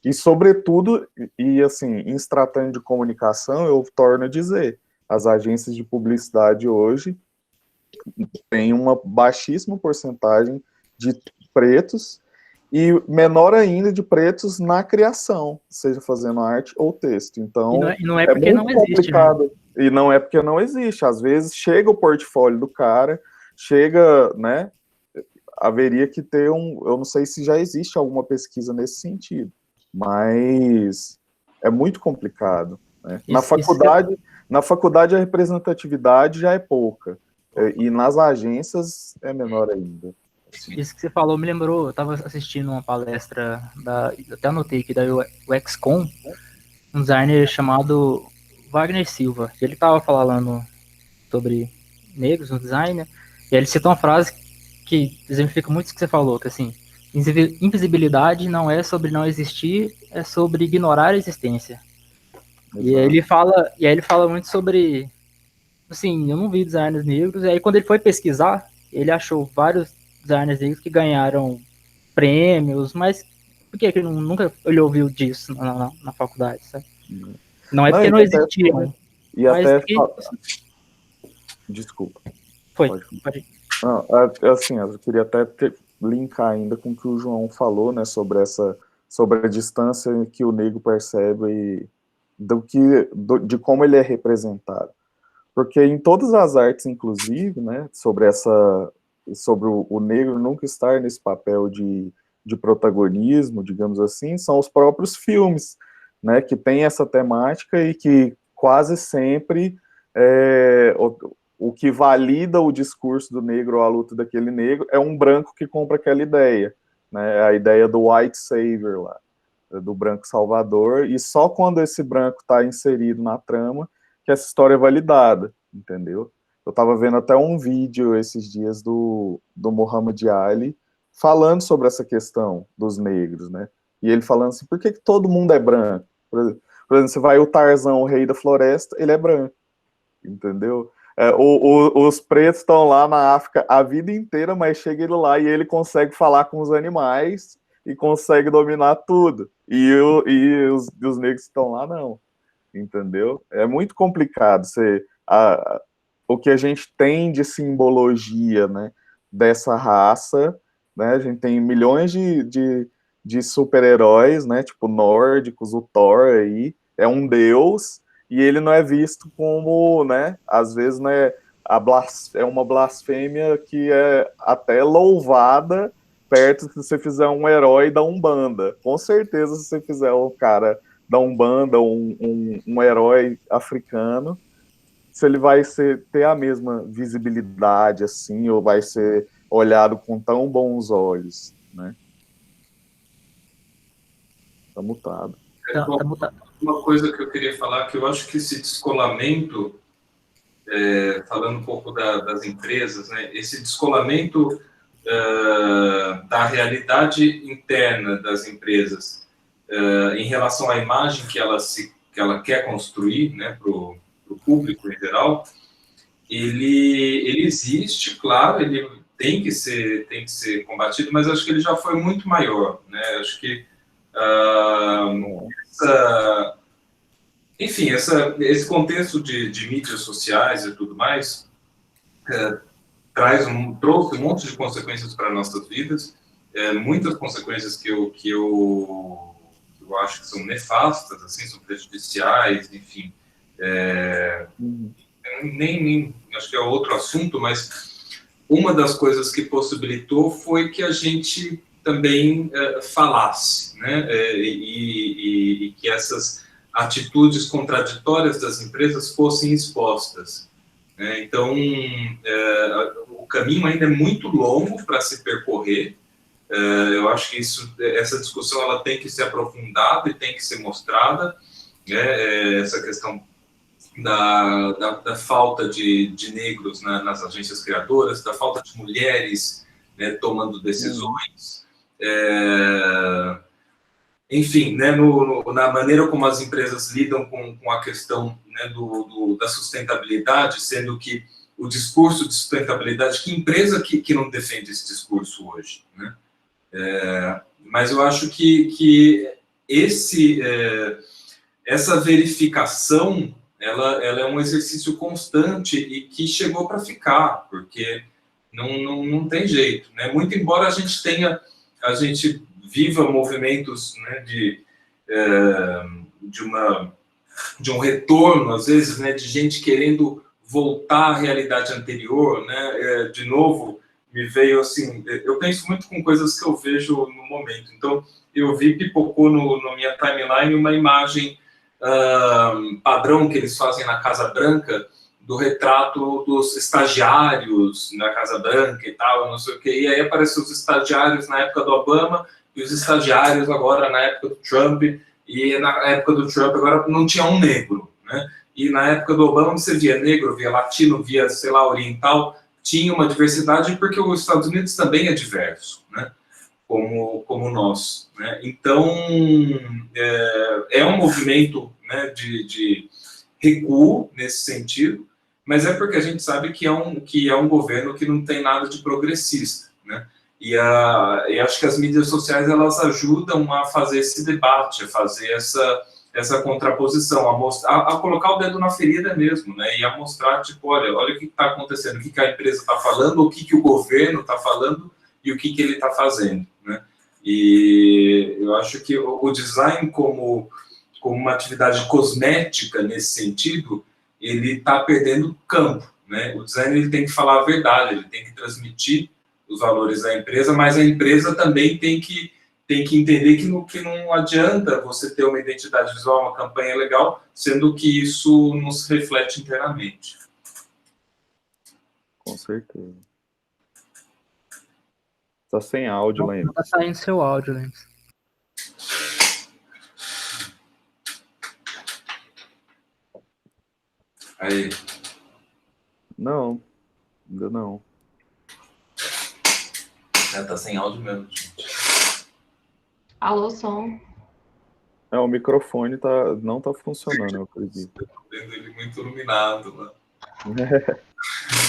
S3: E, sobretudo, e assim, em se tratando de comunicação, eu torno a dizer, as agências de publicidade hoje têm uma baixíssima porcentagem de pretos e menor ainda de pretos na criação, seja fazendo arte ou texto. Então,
S5: e não é porque não existe, né?
S3: E não é porque não existe. Às vezes chega o portfólio do cara, chega, né? Haveria que ter eu não sei se já existe alguma pesquisa nesse sentido, mas é muito complicado, né? Na faculdade a representatividade já é pouca, e nas agências é menor ainda.
S5: Isso que você falou me lembrou, eu estava assistindo uma palestra eu até anotei aqui, da UXCon, um designer chamado Wagner Silva. Ele estava falando sobre negros no design, e ele citou uma frase que exemplifica muito isso que você falou, que assim, invisibilidade não é sobre não existir, é sobre ignorar a existência. E aí ele fala muito sobre, assim, eu não vi designers negros, e aí quando ele foi pesquisar, ele achou vários designers negros que ganharam prêmios, mas por que ele nunca ele ouviu disso na faculdade, sabe? Não é porque não existiam.
S3: E até... Desculpa.
S5: Pode.
S3: Não, assim, eu queria até linkar ainda com o que o João falou, né, sobre a distância que o negro percebe de como ele é representado. Porque em todas as artes, inclusive, né, sobre o negro nunca estar nesse papel de protagonismo, digamos assim, são os próprios filmes, né, que tem essa temática e que quase sempre o que valida o discurso do negro ou a luta daquele negro é um branco que compra aquela ideia, né, a ideia do white savior lá, do branco salvador, e só quando esse branco está inserido na trama que essa história é validada, entendeu? Eu estava vendo até um vídeo esses dias do Muhammad Ali falando sobre essa questão dos negros, né? E ele falando assim, por que todo mundo é branco? Por exemplo, você vai o Tarzan, o rei da floresta, ele é branco, entendeu? Os pretos estão lá na África a vida inteira, mas chega ele lá e ele consegue falar com os animais e consegue dominar tudo. E os negros que estão lá, não. Entendeu? É muito complicado o que a gente tem de simbologia, né, dessa raça, né? A gente tem milhões de super-heróis, né, tipo nórdicos, o Thor aí, é um deus, e ele não é visto como, né, às vezes, né, é uma blasfêmia que é até louvada perto se você fizer um herói da Umbanda. Com certeza, se você fizer um cara da Umbanda, um herói africano, se ele vai ter a mesma visibilidade, assim, ou vai ser olhado com tão bons olhos, né? Tá mutado.
S5: Tá mutado.
S4: Uma coisa que eu queria falar, que eu acho que esse descolamento, falando um pouco das empresas, né, esse descolamento da realidade interna das empresas em relação à imagem que ela quer construir, né, para o público em geral, ele existe, claro, ele tem que ser combatido, mas acho que ele já foi muito maior, né? Acho que enfim, esse contexto de mídias sociais e tudo mais trouxe um monte de consequências para nossas vidas, muitas consequências que eu acho que são nefastas, assim, são prejudiciais, enfim. Nem acho que é outro assunto, mas uma das coisas que possibilitou foi que a gente também falasse, né? E que essas atitudes contraditórias das empresas fossem expostas, né? Então, o caminho ainda é muito longo para se percorrer. Eu acho que essa discussão ela tem que ser aprofundada e tem que ser mostrada, né? Essa questão da falta de negros nas agências criadoras, da falta de mulheres, né, tomando decisões, enfim, né, na maneira como as empresas lidam com a questão, né, da sustentabilidade, sendo que o discurso de sustentabilidade, que empresa que não defende esse discurso hoje, né? Mas eu acho que essa verificação ela é um exercício constante e que chegou para ficar, porque não tem jeito, né? Muito embora a gente viva movimentos, né, de um retorno, às vezes, né, de gente querendo voltar à realidade anterior, né? De novo, me veio assim, eu penso muito com coisas que eu vejo no momento. Então, pipocou na minha timeline uma imagem padrão que eles fazem na Casa Branca, do retrato dos estagiários na Casa Branca e tal, não sei o quê. E aí aparecem os estagiários na época do Obama e os estagiários agora na época do Trump. E na época do Trump agora não tinha um negro, né? E na época do Obama você via negro, via latino, via, sei lá, oriental. Tinha uma diversidade porque os Estados Unidos também é diverso, né? Como nós, né? Então, é um movimento, né, de recuo nesse sentido, mas é porque a gente sabe que é um governo que não tem nada de progressista, né? E acho que as mídias sociais elas ajudam a fazer esse debate, a fazer essa contraposição, a colocar o dedo na ferida mesmo, né? E a mostrar, tipo, olha o que está acontecendo, o que a empresa está falando, o que o governo está falando e o que ele está fazendo, né? E eu acho que o design como uma atividade cosmética nesse sentido, ele está perdendo campo, né? O design ele tem que falar a verdade, ele tem que transmitir os valores da empresa, mas a empresa também tem que entender que não adianta você ter uma identidade visual, uma campanha legal, sendo que isso não se reflete internamente.
S3: Com certeza. Tá sem áudio, Lênin.
S5: Não tá saindo seu áudio, Lênin.
S4: Aí.
S3: Não, ainda não.
S4: Tá sem áudio mesmo, gente.
S1: Alô, som.
S3: O microfone não tá funcionando, eu acredito.
S4: Eu tô vendo ele muito iluminado, né?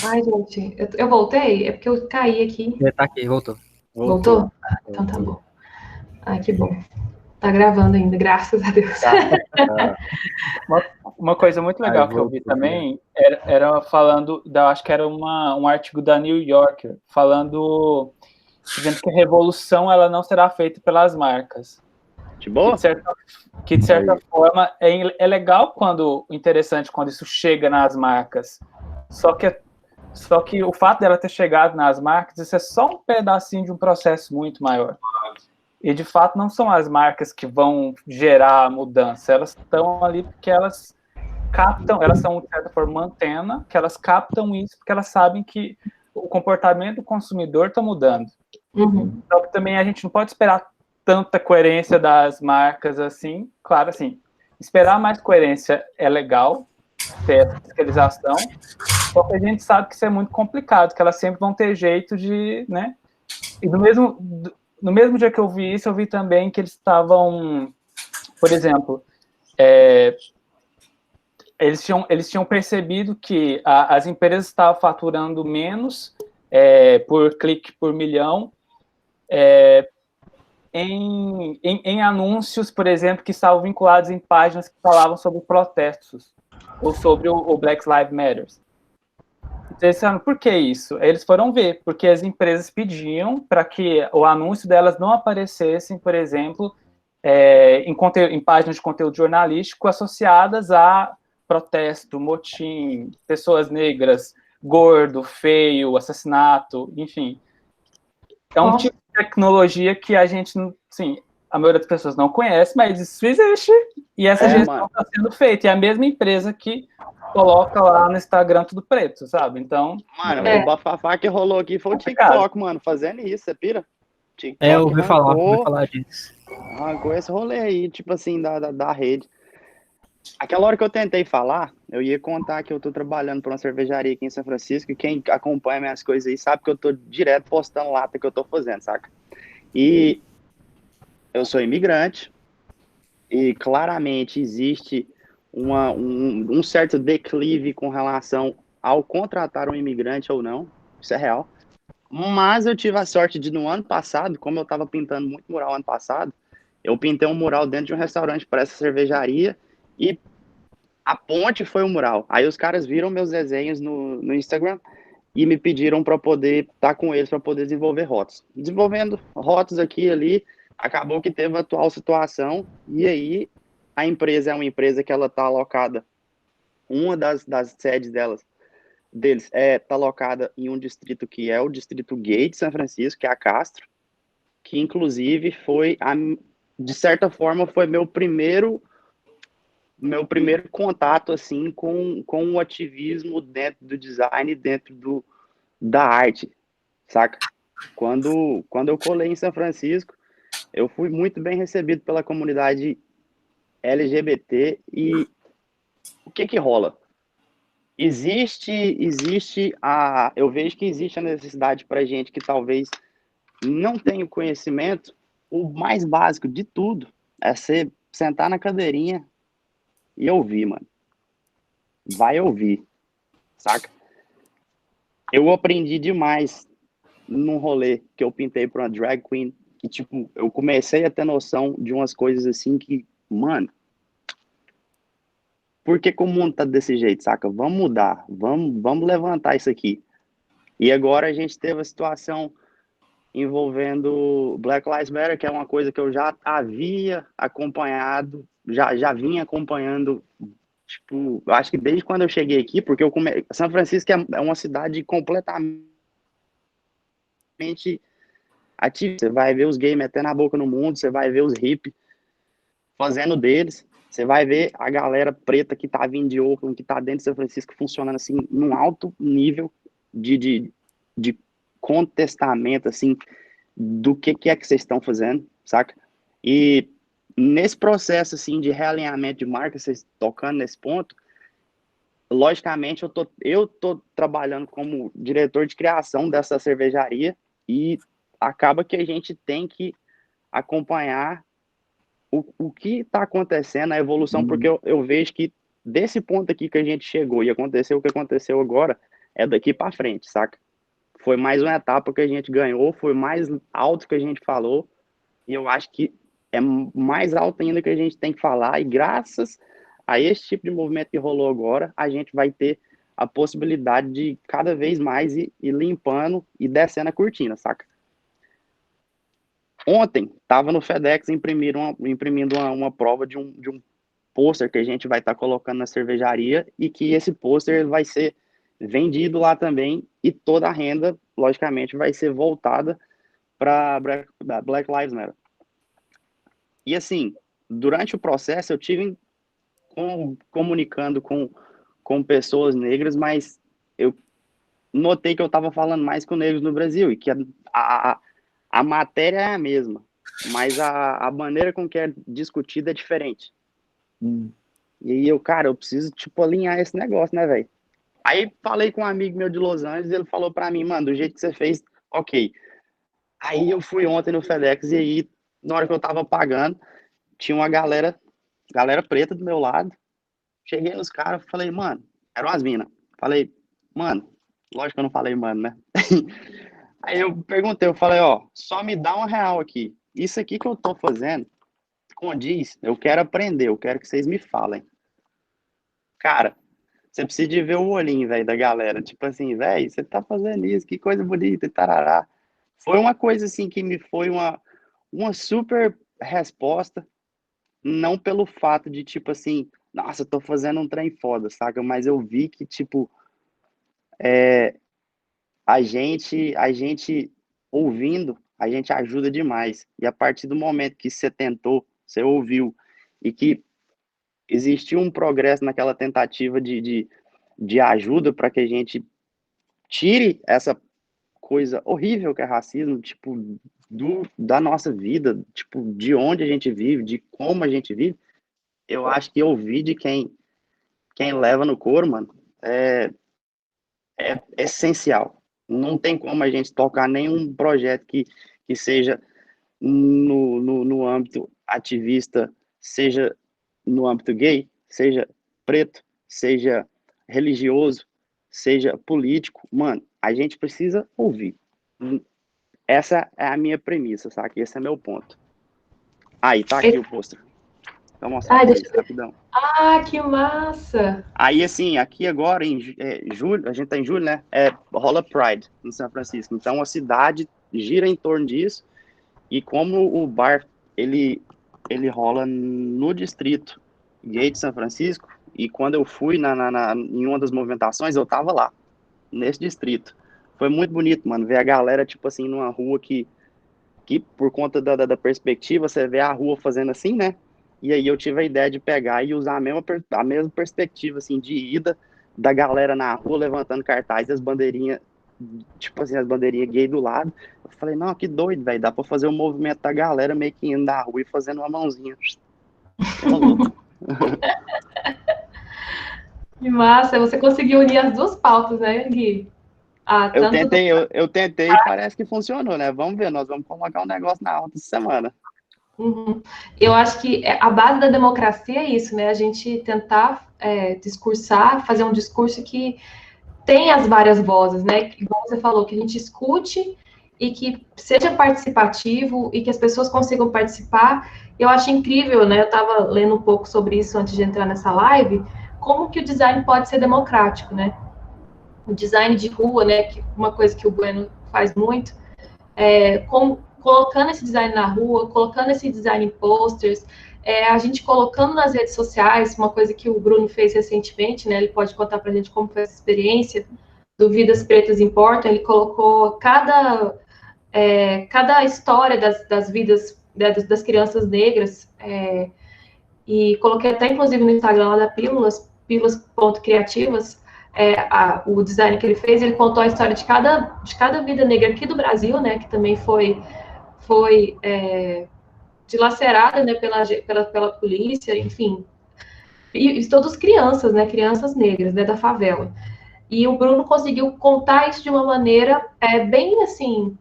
S1: Ai, gente, eu voltei? É porque eu caí aqui.
S5: Tá aqui, voltou.
S1: Voltou? Então tá bom. Ai, que bom. Tá gravando ainda, graças a Deus.
S6: Uma coisa muito legal que eu vi também era falando, acho que era um artigo da New Yorker, dizendo que a revolução ela não será feita pelas marcas. Que de certa forma é legal interessante quando isso chega nas marcas. Só que o fato dela ter chegado nas marcas, isso é só um pedacinho de um processo muito maior. E, de fato, não são as marcas que vão gerar a mudança. Elas estão ali porque elas captam, elas são, de certa forma, uma antena, que elas captam isso porque elas sabem que o comportamento do consumidor está mudando.
S1: Uhum.
S6: Então, também a gente não pode esperar tanta coerência das marcas assim. Claro, assim, esperar mais coerência é legal, ter essa fiscalização, só que a gente sabe que isso é muito complicado, que elas sempre vão ter jeito de, né? E no mesmo dia que eu vi isso, eu vi também que eles estavam, por exemplo, eles tinham percebido que as empresas estavam faturando menos por clique por milhão em anúncios, por exemplo, que estavam vinculados em páginas que falavam sobre protestos ou sobre o Black Lives Matter. Então, eles falaram, por que isso? Eles foram ver, porque as empresas pediam para que o anúncio delas não aparecessem, por exemplo, em páginas de conteúdo jornalístico associadas a protesto, motim, pessoas negras, gordo, feio, assassinato, enfim. É um tipo de tecnologia que a gente, sim, a maioria das pessoas não conhece, mas isso existe e essa gestão está sendo feita. E é a mesma empresa que coloca lá no Instagram tudo preto, sabe? Então...
S2: Mano, o bafafá que rolou aqui foi o TikTok, mano, fazendo isso, você pira? TikTok
S5: eu ouvi falar disso.
S2: Arrancou esse rolê aí, tipo assim, da rede. Aquela hora que eu tentei falar, eu ia contar que eu tô trabalhando para uma cervejaria aqui em São Francisco, e quem acompanha minhas coisas aí sabe que eu tô direto postando lata que eu tô fazendo, saca? E eu sou imigrante, e claramente existe um certo declive com relação ao contratar um imigrante ou não, isso é real. Mas eu tive a sorte de, no ano passado, como eu estava pintando muito mural ano passado, eu pintei um mural dentro de um restaurante para essa cervejaria e a ponte foi o mural. Aí os caras viram meus desenhos no Instagram e me pediram para poder estar com eles, para poder desenvolver rotas. Desenvolvendo rotas aqui e ali, acabou que teve a atual situação e aí a empresa é uma empresa que ela está alocada, uma das sedes deles está alocada em um distrito que é o distrito gay de São Francisco, que é a Castro, que inclusive foi, de certa forma, foi meu primeiro contato assim com o ativismo dentro do design, dentro da arte, saca? Quando eu colei em São Francisco, eu fui muito bem recebido pela comunidade LGBT e o que rola? Eu vejo que existe a necessidade para gente que talvez não tenha o conhecimento, o mais básico de tudo é você sentar na cadeirinha e ouvir, mano. Vai ouvir, saca? Eu aprendi demais num rolê que eu pintei para uma drag queen, que, tipo, eu comecei a ter noção de umas coisas assim que, mano, por que o mundo tá desse jeito, saca? Vamos mudar, vamos levantar isso aqui. E agora a gente teve a situação envolvendo Black Lives Matter, que é uma coisa que eu já havia acompanhado, já vinha acompanhando, tipo, eu acho que desde quando eu cheguei aqui, porque São Francisco é uma cidade completamente ativa. Você vai ver os gays metendo a boca no mundo, você vai ver os hippies fazendo deles, você vai ver a galera preta que tá vindo de Oakland, que tá dentro de São Francisco, funcionando assim, num alto nível de contestamento, assim, do que é que vocês estão fazendo, saca? E nesse processo, assim, de realinhamento de marca, vocês tocando nesse ponto, logicamente, eu tô trabalhando como diretor de criação dessa cervejaria e acaba que a gente tem que acompanhar o que está acontecendo, a evolução, porque eu vejo que desse ponto aqui que a gente chegou e aconteceu o que aconteceu agora, é daqui para frente, saca? Foi mais uma etapa que a gente ganhou, foi mais alto que a gente falou, e eu acho que é mais alto ainda que a gente tem que falar, e graças a esse tipo de movimento que rolou agora, a gente vai ter a possibilidade de cada vez mais ir limpando e descendo a cortina, saca? Ontem, estava no FedEx imprimindo uma prova de um pôster que a gente vai estar colocando na cervejaria e que esse pôster vai ser vendido lá também e toda a renda, logicamente, vai ser voltada para Black Lives Matter. E assim, durante o processo eu tive comunicando com pessoas negras, mas eu notei que eu estava falando mais com negros no Brasil, e que a matéria é a mesma, mas a maneira com que é discutida é diferente. E aí cara, eu preciso, tipo, alinhar esse negócio, né, velho? Aí falei com um amigo meu de Los Angeles, ele falou pra mim, mano, do jeito que você fez, ok. Aí eu fui ontem no FedEx, e aí, na hora que eu tava pagando, tinha uma galera preta do meu lado. Cheguei nos caras, falei, mano, eram as minas. Falei, mano, lógico que eu não falei, mano, né? Aí eu perguntei, eu falei, ó, só me dá R$ 1 aqui. Isso aqui que eu tô fazendo condiz, eu quero aprender, eu quero que vocês me falem. Cara, você precisa de ver o olhinho, velho, da galera. Tipo assim, velho, você tá fazendo isso, que coisa bonita, e tarará. Foi uma coisa, assim, que me foi uma super resposta, não pelo fato de, tipo assim, nossa, eu tô fazendo um trem foda, saca? Mas eu vi que, tipo, a gente ouvindo, a gente ajuda demais. E a partir do momento que você tentou, você ouviu, e que existiu um progresso naquela tentativa de ajuda para que a gente tire essa coisa horrível que é racismo, tipo, da nossa vida, tipo, de onde a gente vive, de como a gente vive, eu acho que ouvir de quem leva no couro, mano, é essencial. Não tem como a gente tocar nenhum projeto que seja no âmbito ativista, seja no âmbito gay, seja preto, seja religioso, seja político. Mano, a gente precisa ouvir. Essa é a minha premissa, sabe? Esse é meu ponto. Aí, tá aqui o pôster. Vou mostrar pra vocês rapidão.
S1: Ah, que massa!
S2: Aí, assim, aqui agora, em julho, a gente tá em julho, né? Rola Pride, em São Francisco. Então, a cidade gira em torno disso. E como o bar, ele rola no distrito gay de São Francisco, e quando eu fui em uma das movimentações, eu tava lá, nesse distrito. Foi muito bonito, mano, ver a galera, tipo assim, numa rua que por conta da perspectiva, você vê a rua fazendo assim, né? E aí eu tive a ideia de pegar e usar a mesma perspectiva, assim, de ida da galera na rua, levantando cartaz e as bandeirinhas, tipo assim, as bandeirinhas gay do lado. Eu falei, não, que doido, velho, dá pra fazer o movimento da galera meio que indo na rua e fazendo uma mãozinha. Tô louco.
S1: Que massa! Você conseguiu unir as duas pautas, né, Gui?
S2: Eu tentei e parece que funcionou, né? Vamos ver, nós vamos colocar um negócio na alta essa semana.
S1: Uhum. Eu acho que a base da democracia é isso, né? A gente tentar discursar, fazer um discurso que tem as várias vozes, né? Como você falou, que a gente escute e que seja participativo e que as pessoas consigam participar. Eu acho incrível, né? Eu estava lendo um pouco sobre isso antes de entrar nessa live, como que o design pode ser democrático, né? O design de rua, né? Que uma coisa que o Bueno faz muito, colocando esse design na rua, colocando esse design em posters, a gente colocando nas redes sociais, uma coisa que o Bruno fez recentemente, né? Ele pode contar para a gente como foi essa experiência do Vidas Pretas Importam. Ele colocou cada história das vidas das crianças negras, e coloquei até inclusive no Instagram lá da pílulas.criativas, o design que ele fez. Ele contou a história de cada vida negra aqui do Brasil, né? Que também foi dilacerada, né, pela polícia, enfim, e todas crianças, né, crianças negras, né, da favela. E o Bruno conseguiu contar isso de uma maneira bem, assim,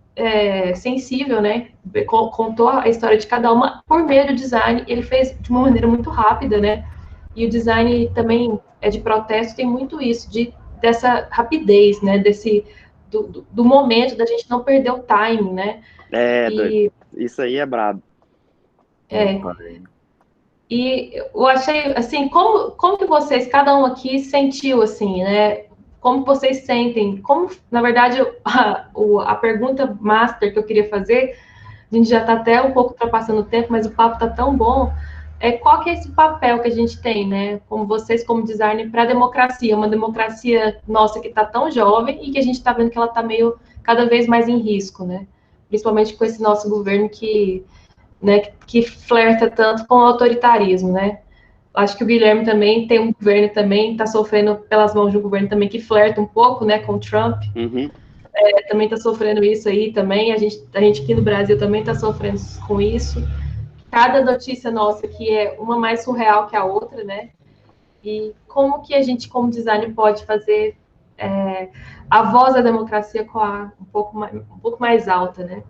S1: sensível, né, contou a história de cada uma por meio do design. Ele fez de uma maneira muito rápida, né, e o design também de protesto tem muito isso, dessa rapidez, né, do momento, da gente não perder o time, né.
S2: Isso aí é brabo.
S1: E eu achei, assim, como que vocês, cada um aqui, sentiu, assim, né? Como vocês sentem? Como, na verdade, a pergunta master que eu queria fazer, a gente já está até um pouco ultrapassando o tempo, mas o papo está tão bom, qual que é esse papel que a gente tem, né? Como vocês, como designer, para a democracia, uma democracia nossa que está tão jovem e que a gente está vendo que ela está meio, cada vez mais em risco, né? Principalmente com esse nosso governo que né, que flerta tanto com o autoritarismo, né? Acho que o Guilherme também tem um governo também, está sofrendo pelas mãos de um governo também que flerta um pouco, né, com o Trump.
S2: Uhum.
S1: Também está sofrendo isso aí também. A gente aqui no Brasil também está sofrendo com isso. Cada notícia nossa que é uma mais surreal que a outra, né? E como que a gente, como designer, pode fazer a voz da democracia coar um pouco mais alta, né?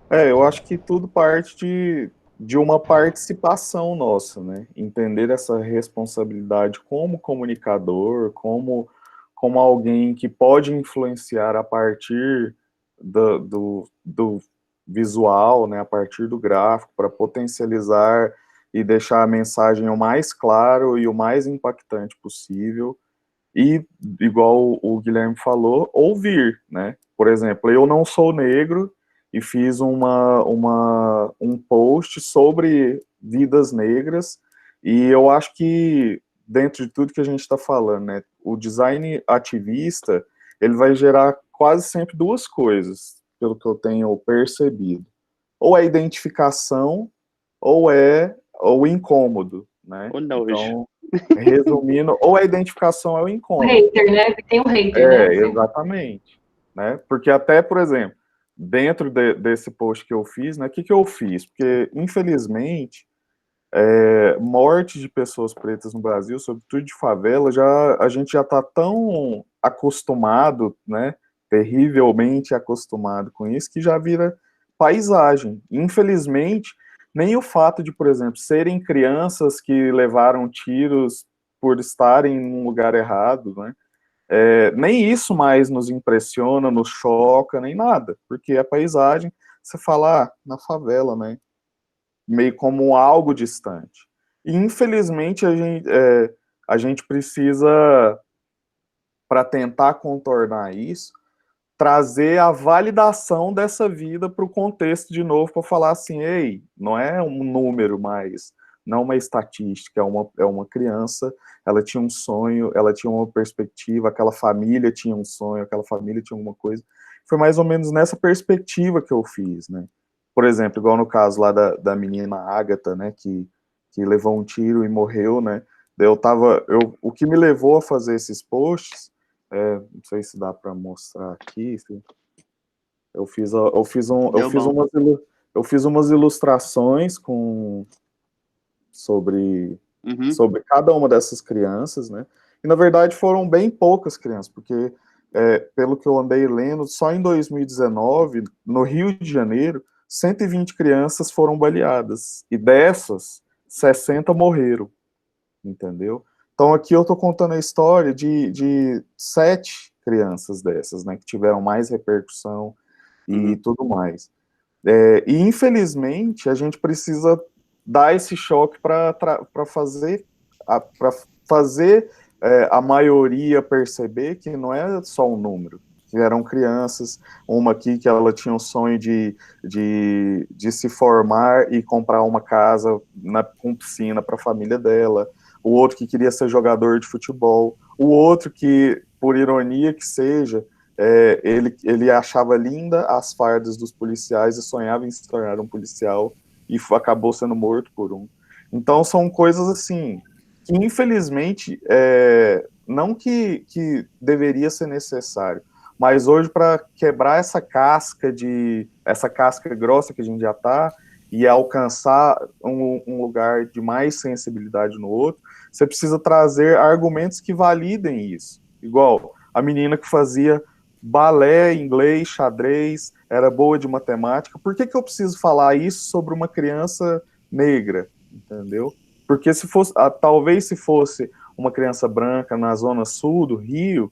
S3: Eu acho que tudo parte de uma participação nossa, né? Entender essa responsabilidade como comunicador, como alguém que pode influenciar a partir do visual, né? A partir do gráfico, para potencializar e deixar a mensagem o mais claro e o mais impactante possível. E, igual o Guilherme falou, ouvir, né? Por exemplo, eu não sou negro e fiz um post sobre vidas negras, e eu acho que, dentro de tudo que a gente está falando, né, o design ativista, ele vai gerar quase sempre duas coisas, pelo que eu tenho percebido. Ou é identificação, ou é o incômodo, né?
S2: Ou nojo.
S3: Então, resumindo, ou a identificação é o
S1: O
S3: incômodo.
S1: hater, né? Tem um hater, né?
S3: Exatamente. Né? Porque até, por exemplo, dentro desse post que eu fiz, né, o que eu fiz? Porque, infelizmente, morte de pessoas pretas no Brasil, sobretudo de favela, a gente já está tão acostumado, né, terrivelmente acostumado com isso, que já vira paisagem. Infelizmente, nem o fato de, por exemplo, serem crianças que levaram tiros por estarem num lugar errado, né, nem isso mais nos impressiona, nos choca, nem nada, porque a paisagem, você fala, na favela, né, meio como algo distante. E, infelizmente, a gente precisa, para tentar contornar isso, trazer a validação dessa vida para o contexto de novo, para falar assim, ei, não é um número mais, não é uma estatística, é uma criança, ela tinha um sonho, ela tinha uma perspectiva, aquela família tinha um sonho, aquela família tinha alguma coisa. Foi mais ou menos nessa perspectiva que eu fiz, né? Por exemplo, igual no caso lá da menina Ágata, né, que levou um tiro e morreu, né? O que me levou a fazer esses posts, não sei se dá para mostrar aqui. Eu fiz umas ilustrações sobre cada uma dessas crianças, né? E na verdade foram bem poucas crianças, porque pelo que eu andei lendo, só em 2019, no Rio de Janeiro, 120 crianças foram baleadas, e dessas, 60 morreram, entendeu? Então aqui eu estou contando a história de 7 crianças dessas, né, que tiveram mais repercussão e tudo mais. E infelizmente a gente precisa dar esse choque para fazer a maioria perceber que não é só um número, que eram crianças, uma aqui que ela tinha um sonho de se formar e comprar uma casa com piscina para a família dela, o outro que queria ser jogador de futebol, o outro que, por ironia que seja, ele achava linda as fardas dos policiais e sonhava em se tornar um policial e acabou sendo morto por um. Então são coisas assim que infelizmente não que deveria ser necessário, mas hoje para quebrar essa casca grossa que a gente já está e alcançar um lugar de mais sensibilidade no outro, você precisa trazer argumentos que validem isso. Igual a menina que fazia balé, inglês, xadrez, era boa de matemática. Por que eu preciso falar isso sobre uma criança negra? Entendeu? Porque talvez se fosse uma criança branca na zona sul do Rio,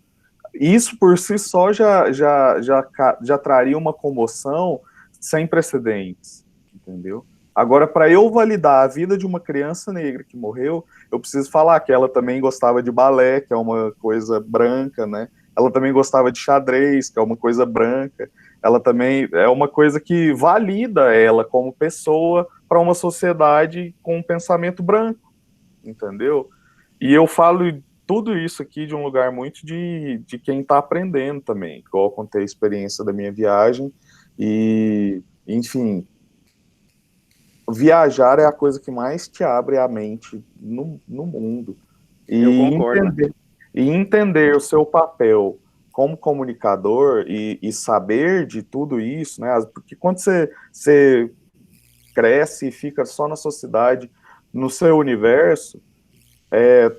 S3: isso por si só já traria uma comoção sem precedentes, entendeu? Agora, para eu validar a vida de uma criança negra que morreu, eu preciso falar que ela também gostava de balé, que é uma coisa branca, né? Ela também gostava de xadrez, que é uma coisa branca. Ela também é uma coisa que valida ela como pessoa para uma sociedade com um pensamento branco, entendeu? E eu falo tudo isso aqui de um lugar muito de quem está aprendendo também, igual eu contei a experiência da minha viagem, e, enfim, viajar é a coisa que mais te abre a mente no mundo.
S2: Eu concordo.
S3: E entender o seu papel como comunicador e saber de tudo isso, né? Porque quando você cresce e fica só na sociedade, no seu universo,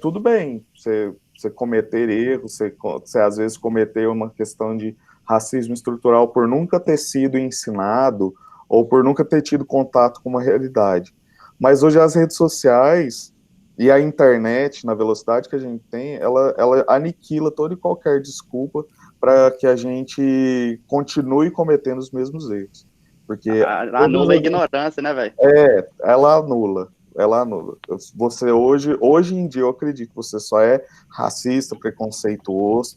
S3: tudo bem, você cometer erros, você às vezes cometer uma questão de racismo estrutural por nunca ter sido ensinado ou por nunca ter tido contato com uma realidade. Mas hoje as redes sociais e a internet, na velocidade que a gente tem, ela aniquila toda e qualquer desculpa para que a gente continue cometendo os mesmos erros. Porque
S2: Anula a ignorância, né, velho?
S3: ela anula. Você hoje em dia, eu acredito que você só é racista, preconceituoso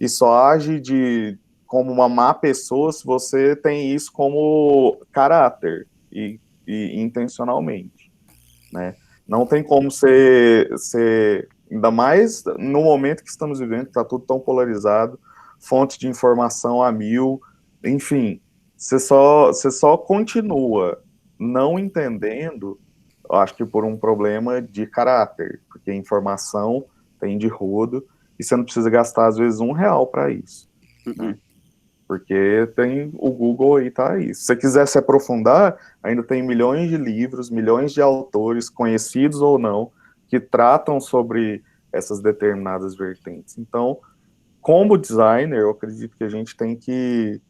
S3: e só age como uma má pessoa se você tem isso como caráter e intencionalmente, né? Não tem como ser, ainda mais no momento que estamos vivendo, que está tudo tão polarizado, fonte de informação a mil, enfim, você só continua não entendendo, eu acho que por um problema de caráter, porque informação tem de rodo e você não precisa gastar, às vezes, R$1 para isso, né? Porque tem o Google aí, tá aí. Se você quiser se aprofundar, ainda tem milhões de livros, milhões de autores, conhecidos ou não, que tratam sobre essas determinadas vertentes. Então, como designer, eu acredito que a gente tem que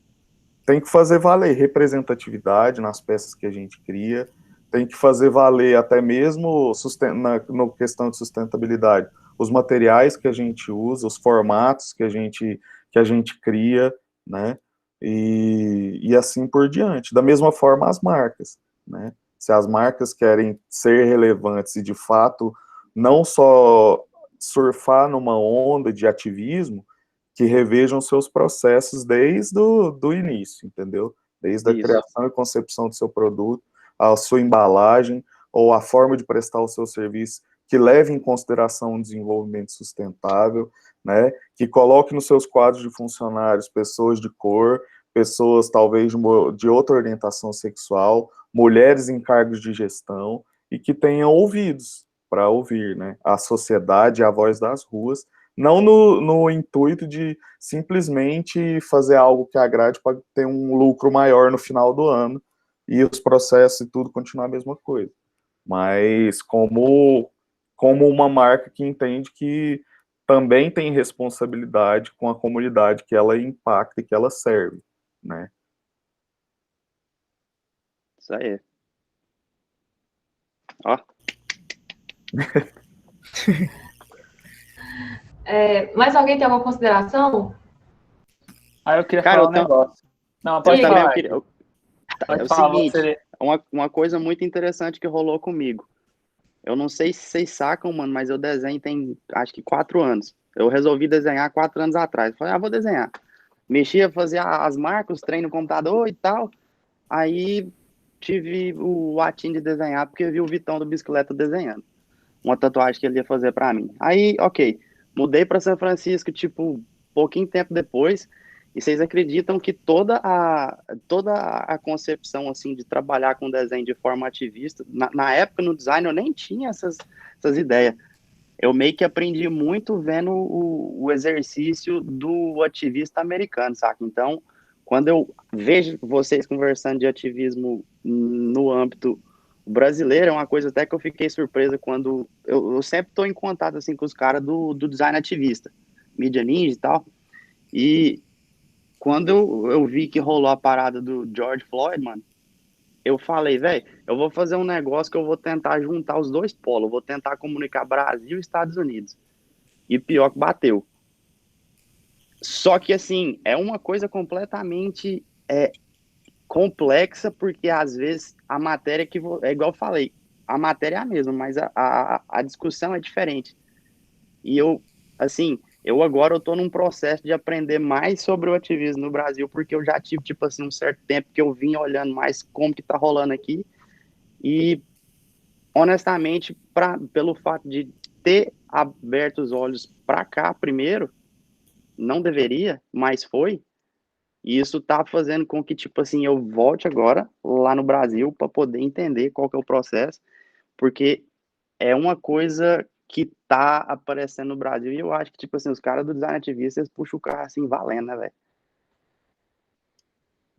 S3: fazer valer representatividade nas peças que a gente cria, tem que fazer valer até mesmo na questão de sustentabilidade, os materiais que a gente usa, os formatos que a gente cria, né? E assim por diante. Da mesma forma, as marcas, né? Se as marcas querem ser relevantes e, de fato, não só surfar numa onda de ativismo, que revejam seus processos desde do início, entendeu? Desde a criação e concepção do seu produto, a sua embalagem, ou a forma de prestar o seu serviço, que leve em consideração o desenvolvimento sustentável, né? Que coloque nos seus quadros de funcionários pessoas de cor, pessoas talvez de outra orientação sexual, mulheres em cargos de gestão, e que tenham ouvidos para ouvir, né? A sociedade, a voz das ruas, não no intuito de simplesmente fazer algo que agrade para ter um lucro maior no final do ano e os processos e tudo continuar a mesma coisa. Mas como uma marca que entende que também tem responsabilidade com a comunidade que ela impacta e que ela serve, né?
S2: Isso aí. Ó.
S1: Mais alguém tem alguma consideração?
S6: Eu queria falar um negócio. Não, pode falar.
S2: É o seguinte, uma coisa muito interessante que rolou comigo. Eu não sei se vocês sacam, mano, mas eu desenho tem, acho que 4 anos. Eu resolvi desenhar 4 anos atrás. Falei, vou desenhar. Mexia, fazia as marcas, treino no computador e tal. Aí tive o atinho de desenhar, porque vi o Vitão do Bicicleta desenhando. Uma tatuagem que ele ia fazer pra mim. Aí, ok. Mudei pra São Francisco, tipo, pouquinho tempo depois. E vocês acreditam que toda a concepção, assim, de trabalhar com desenho de forma ativista, na época, no design, eu nem tinha essas ideias. Eu meio que aprendi muito vendo o exercício do ativista americano, saca? Então, quando eu vejo vocês conversando de ativismo no âmbito brasileiro, é uma coisa até que eu fiquei surpresa quando... Eu sempre estou em contato, assim, com os caras do design ativista, Mídia Ninja e tal, e quando eu vi que rolou a parada do George Floyd, mano, eu falei, velho, eu vou fazer um negócio que eu vou tentar juntar os dois polos, eu vou tentar comunicar Brasil e Estados Unidos. E pior que bateu. Só que, assim, é uma coisa completamente complexa, porque às vezes a matéria que... É igual eu falei, a matéria é a mesma, mas a discussão é diferente. E eu agora estou num processo de aprender mais sobre o ativismo no Brasil, porque eu já tive, tipo assim, um certo tempo que eu vim olhando mais como que tá rolando aqui, e honestamente, pelo fato de ter aberto os olhos para cá primeiro, não deveria, mas foi, E isso tá fazendo com que, tipo assim, eu volte agora lá no Brasil para poder entender qual que é o processo, porque é uma coisa que tá aparecendo no Brasil e eu acho que, tipo assim, os caras do design ativista, eles puxam o carro assim, valendo, né, velho?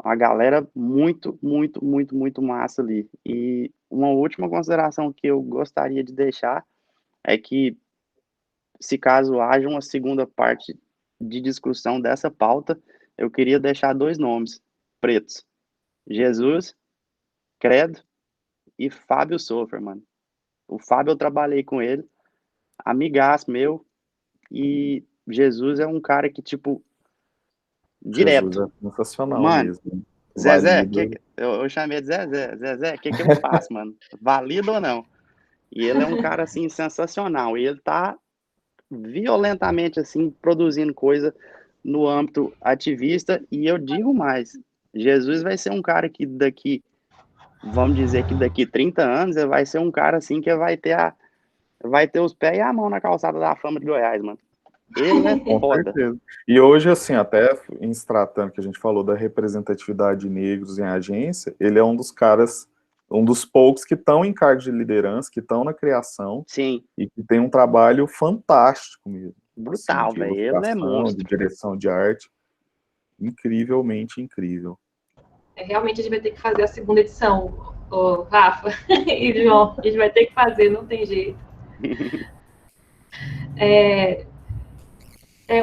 S2: Uma galera muito, muito, muito, muito massa ali. E uma última consideração que eu gostaria de deixar é que, se caso haja uma segunda parte de discussão dessa pauta, eu queria deixar dois nomes pretos: Jesus, Credo e Fábio Sofer, mano. O Fábio eu trabalhei com ele, amigaço meu, e Jesus é um cara que, tipo,
S3: Jesus
S2: direto.
S3: é sensacional
S2: Mano,
S3: mesmo.
S2: Zezé,
S3: Valido.
S2: eu chamei de Zezé. Zezé, o que eu faço, mano? Valido ou não? E ele é um cara, assim, sensacional. E ele tá violentamente, assim, produzindo coisa no âmbito ativista. E eu digo mais, Jesus vai ser um cara que vamos dizer que daqui 30 anos, ele vai ser um cara, assim, que vai ter os pés e a mão na calçada da fama de Goiás, mano. Ele é
S3: Com
S2: foda.
S3: certeza. E hoje, assim, até em se tratando que a gente falou da representatividade de negros em agência, ele é um dos caras, um dos poucos que estão em cargos de liderança, que estão na criação
S2: Sim,
S3: e que tem um trabalho fantástico mesmo, assim,
S2: brutal,
S3: de
S2: velho. Ele é
S3: ilustração, de
S2: monstro.
S3: direção de arte, incrivelmente incrível.
S1: Realmente a gente vai ter que fazer a segunda edição, ô, Rafa e João. A gente vai ter que fazer, não tem jeito.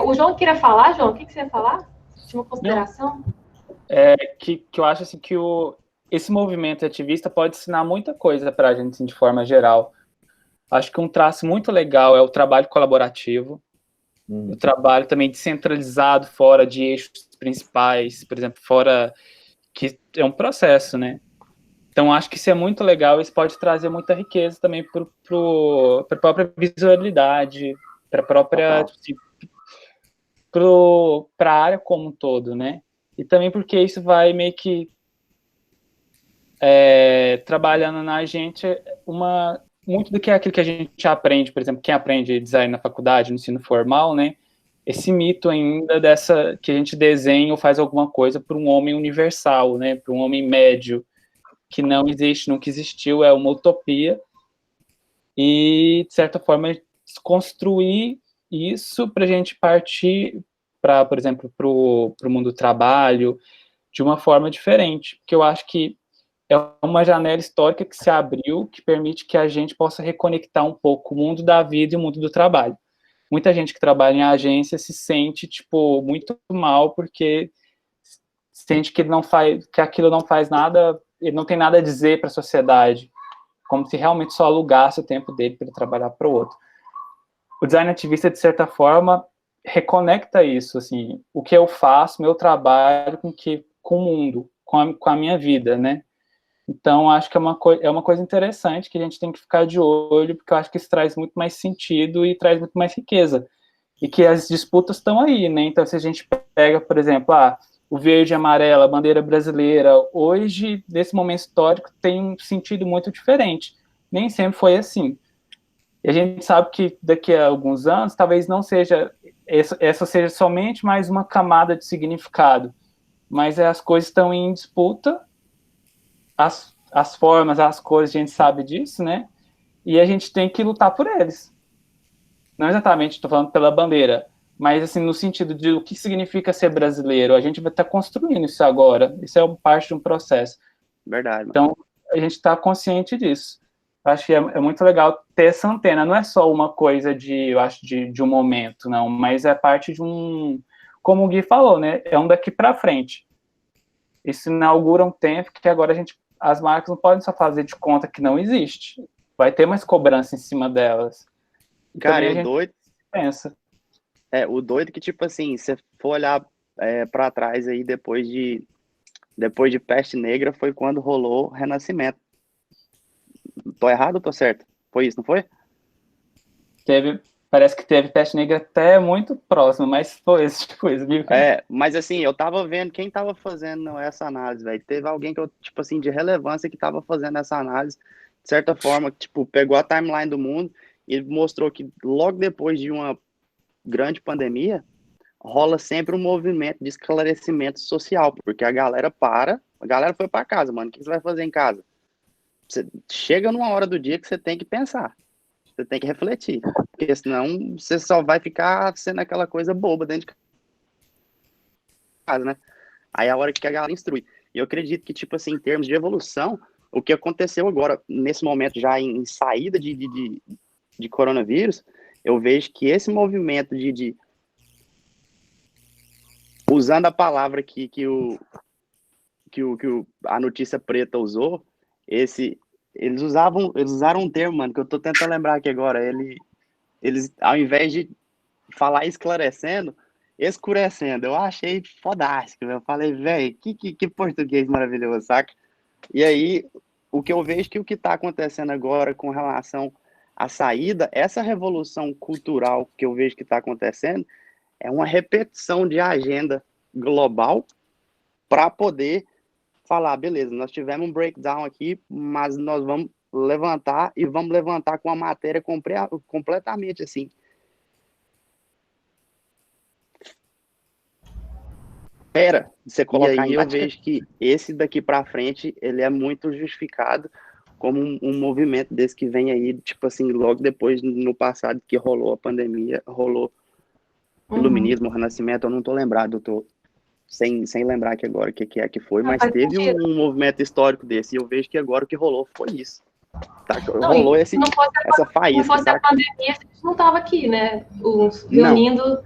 S1: O João queria falar, João? O que você ia falar? Tinha uma consideração?
S6: Que eu acho assim, que esse movimento ativista pode ensinar muita coisa para a gente, assim, de forma geral. Acho que um traço muito legal é o trabalho colaborativo, o trabalho também descentralizado, fora de eixos principais, por exemplo, fora que é um processo, né? Então, acho que isso é muito legal, isso pode trazer muita riqueza também para a própria visualidade, para a própria, assim, para a área como um todo, né? E também porque isso vai meio que trabalhando na gente muito do que é aquilo que a gente aprende, por exemplo, quem aprende design na faculdade, no ensino formal, né? Esse mito ainda dessa que a gente desenha ou faz alguma coisa para um homem universal, né? Para um homem médio, que não existe, nunca existiu, é uma utopia. E, de certa forma, desconstruir isso para a gente partir para, por exemplo, para o mundo do trabalho de uma forma diferente. Porque eu acho que é uma janela histórica que se abriu, que permite que a gente possa reconectar um pouco o mundo da vida e o mundo do trabalho. Muita gente que trabalha em agência se sente, tipo, muito mal porque sente que ele não faz, que aquilo não faz nada, ele não tem nada a dizer para a sociedade, como se realmente só alugasse o tempo dele para ele trabalhar para o outro. O design ativista, de certa forma, reconecta isso, assim, o que eu faço, meu trabalho com o mundo, com a minha vida, né? Então, acho que é uma coisa interessante que a gente tem que ficar de olho, porque eu acho que isso traz muito mais sentido e traz muito mais riqueza. E que as disputas estão aí, né? Então, se a gente pega, por exemplo, o verde e amarelo, a bandeira brasileira, hoje, nesse momento histórico, tem um sentido muito diferente. Nem sempre foi assim. E a gente sabe que daqui a alguns anos, talvez não seja, essa seja somente mais uma camada de significado, mas as coisas estão em disputa, as formas, as cores, a gente sabe disso, né? E a gente tem que lutar por eles. Não exatamente, estou falando pela bandeira, mas assim, no sentido de o que significa ser brasileiro. A gente vai estar construindo isso agora. Isso é parte de um processo.
S2: Verdade, mano.
S6: Então, a gente está consciente disso. Eu acho que é muito legal ter essa antena. Não é só uma coisa de um momento, não, mas é parte de como o Gui falou, né? É um daqui para frente. Isso inaugura um tempo que agora as marcas não podem só fazer de conta que não existe. Vai ter mais cobrança em cima delas. E
S2: cara,
S6: também a gente
S2: doido.
S6: pensa.
S2: O doido que, tipo assim, se for olhar para trás aí depois de Peste Negra, foi quando rolou o Renascimento. Tô errado ou tô certo? Foi isso, não foi?
S6: Parece que teve Peste Negra até muito próximo, mas foi esse tipo de coisa, viu?
S2: Mas assim, eu tava vendo quem tava fazendo essa análise, velho. Teve alguém que eu, tipo assim, de relevância que tava fazendo essa análise, de certa forma, tipo, pegou a timeline do mundo e mostrou que logo depois de uma grande pandemia, rola sempre um movimento de esclarecimento social, porque a galera foi para casa, mano, o que você vai fazer em casa? Você chega numa hora do dia que você tem que pensar, você tem que refletir, porque senão você só vai ficar sendo aquela coisa boba dentro de casa, né? Aí é a hora que a galera instrui. E eu acredito que, tipo assim, em termos de evolução, o que aconteceu agora, nesse momento já em saída de coronavírus, eu vejo que esse movimento usando a palavra que a notícia preta usou, eles usaram um termo, mano, que eu tô tentando lembrar aqui agora, eles ao invés de falar esclarecendo, escurecendo, eu achei fodástico, eu falei, velho, que português maravilhoso, saca? E aí, o que eu vejo que o que está acontecendo agora com relação à saída, essa revolução cultural que eu vejo que está acontecendo, é uma repetição de agenda global para poder falar, beleza, nós tivemos um breakdown aqui, mas nós vamos levantar e vamos levantar com a matéria completamente assim. Você colocar. E aí eu vejo que esse daqui para frente, ele é muito justificado como um movimento desse que vem aí, tipo assim, logo depois, no passado, que rolou a pandemia, rolou iluminismo, renascimento, eu não tô lembrado, eu tô sem lembrar aqui agora o que foi, mas teve um movimento histórico desse, e eu vejo que agora o que rolou foi isso. Tá? Rolou essa faísca.
S1: Se não fosse a pandemia, a gente não tava aqui, né? Reunindo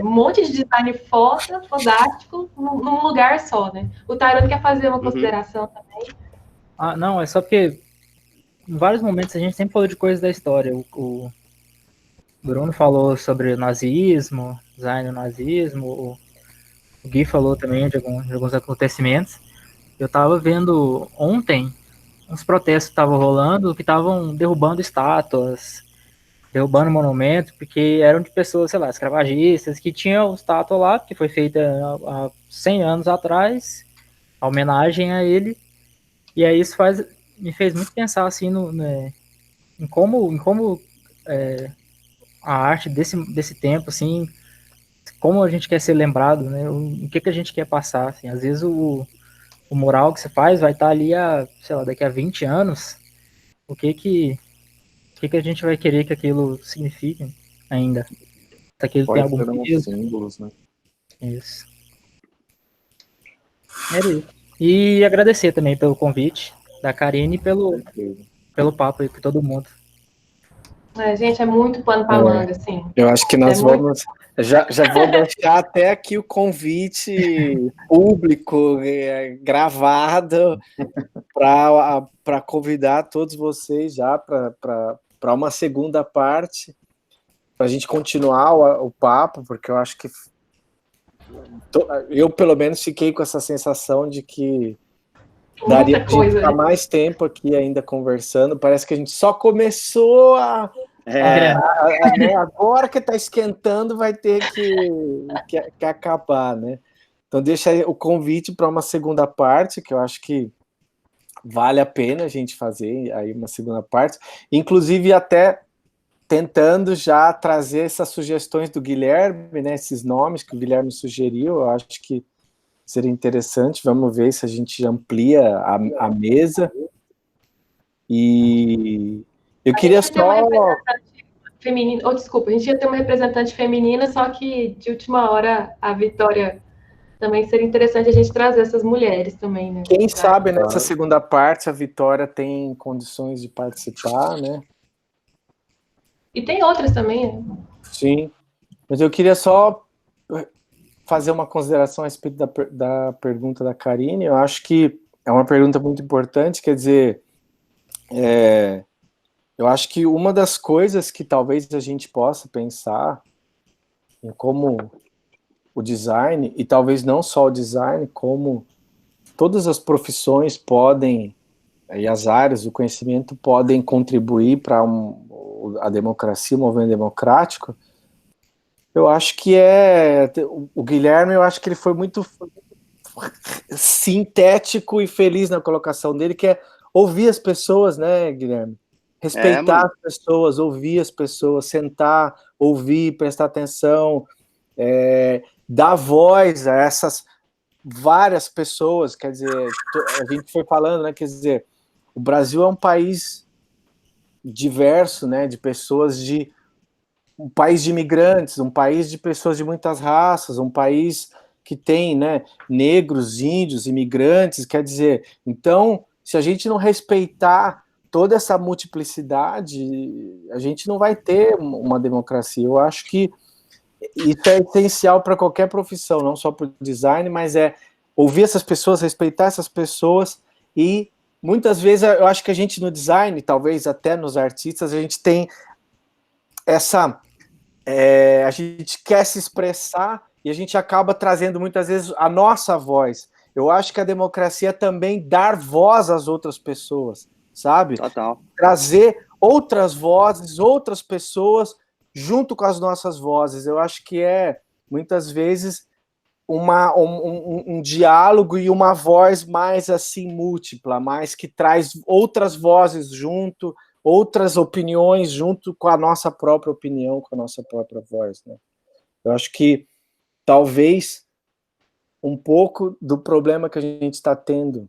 S1: um monte de design fodástico num lugar só, né? O Tyrone quer fazer uma consideração também.
S5: Não, é só porque em vários momentos a gente sempre falou de coisas da história. O Bruno falou sobre o nazismo, design do nazismo, o Gui falou também de alguns acontecimentos. Eu tava vendo ontem uns protestos que estavam rolando, que estavam derrubando estátuas, derrubando monumentos, porque eram de pessoas, sei lá, escravagistas, que tinham estátua lá, que foi feita há 100 anos atrás, a homenagem a ele, e aí isso me fez muito pensar, assim, em como a arte desse tempo, assim, como a gente quer ser lembrado, né, o que a gente quer passar, assim, às vezes o mural que você faz vai estar ali daqui a 20 anos, o que a gente vai querer que aquilo signifique ainda? Se aquilo tem algum peso.
S3: Símbolos, né?
S5: Isso. É isso. E agradecer também pelo convite da Karine e pelo papo aí com todo mundo.
S1: Gente, é muito pano para manga, assim.
S7: Eu acho que nós vamos... Já vou deixar até aqui o convite público, gravado, para convidar todos vocês já para uma segunda parte, para a gente continuar o papo, porque eu acho que eu, pelo menos, fiquei com essa sensação de que daria para ficar mais tempo aqui ainda conversando. Parece que a gente só começou né, agora que está esquentando vai ter que acabar, né? Então deixa aí o convite para uma segunda parte, que eu acho que vale a pena a gente fazer aí uma segunda parte, inclusive até tentando já trazer essas sugestões do Guilherme, né, esses nomes que o Guilherme sugeriu, eu acho que seria interessante. Vamos ver se a gente amplia a mesa. E eu queria só...
S1: Feminina, desculpa, a gente ia ter uma representante feminina, só que de última hora a Vitória também seria interessante a gente trazer essas mulheres também, né?
S7: Quem sabe nessa segunda parte a Vitória tem condições de participar, né?
S1: E tem outras também, né?
S7: Sim, mas eu queria só fazer uma consideração a respeito da pergunta da Karine. Eu acho que é uma pergunta muito importante, quer dizer, eu acho que uma das coisas que talvez a gente possa pensar em como o design, e talvez não só o design, como todas as profissões podem, e as áreas do conhecimento podem contribuir para a democracia, o movimento democrático. Eu acho que o Guilherme, eu acho que ele foi muito sintético e feliz na colocação dele, que é ouvir as pessoas, né, Guilherme? Respeitar as pessoas, ouvir as pessoas, sentar, ouvir, prestar atenção, dar voz a essas várias pessoas, quer dizer, a gente foi falando, né, quer dizer, o Brasil é um país diverso, né, de pessoas um país de imigrantes, um país de pessoas de muitas raças, um país que tem, né, negros, índios, imigrantes, quer dizer, então, se a gente não respeitar toda essa multiplicidade, a gente não vai ter uma democracia. Eu acho que isso é essencial para qualquer profissão, não só para o design, mas ouvir essas pessoas, respeitar essas pessoas, e muitas vezes eu acho que a gente no design, talvez até nos artistas, a gente tem a gente quer se expressar e a gente acaba trazendo muitas vezes a nossa voz. Eu acho que a democracia é também dar voz às outras pessoas, sabe?
S2: Total.
S7: Trazer outras vozes, outras pessoas junto com as nossas vozes. Eu acho que muitas vezes, um diálogo e uma voz mais assim múltipla, mais que traz outras vozes junto, outras opiniões junto com a nossa própria opinião, com a nossa própria voz, né? Eu acho que talvez um pouco do problema que a gente está tendo,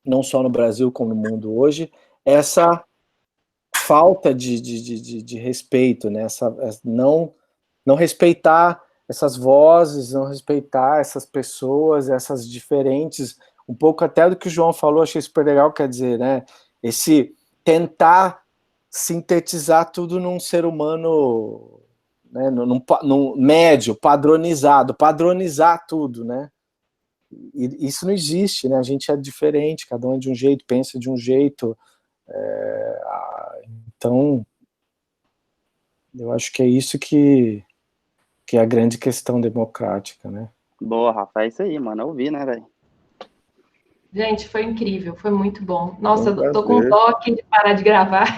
S7: não só no Brasil como no mundo hoje, essa falta de respeito, né? Não respeitar essas vozes, não respeitar essas pessoas, essas diferentes, um pouco até do que o João falou, achei super legal, quer dizer, né? Esse tentar sintetizar tudo num ser humano, né? Num médio, padronizar tudo, né? E isso não existe, né? A gente é diferente, cada um é de um jeito, pensa de um jeito. Então, eu acho que é isso que é a grande questão democrática, né?
S2: Boa, Rafa, é isso aí, mano. Eu ouvi, né, velho?
S1: Gente, foi incrível, foi muito bom. Nossa, eu tô com dó aqui de parar de gravar.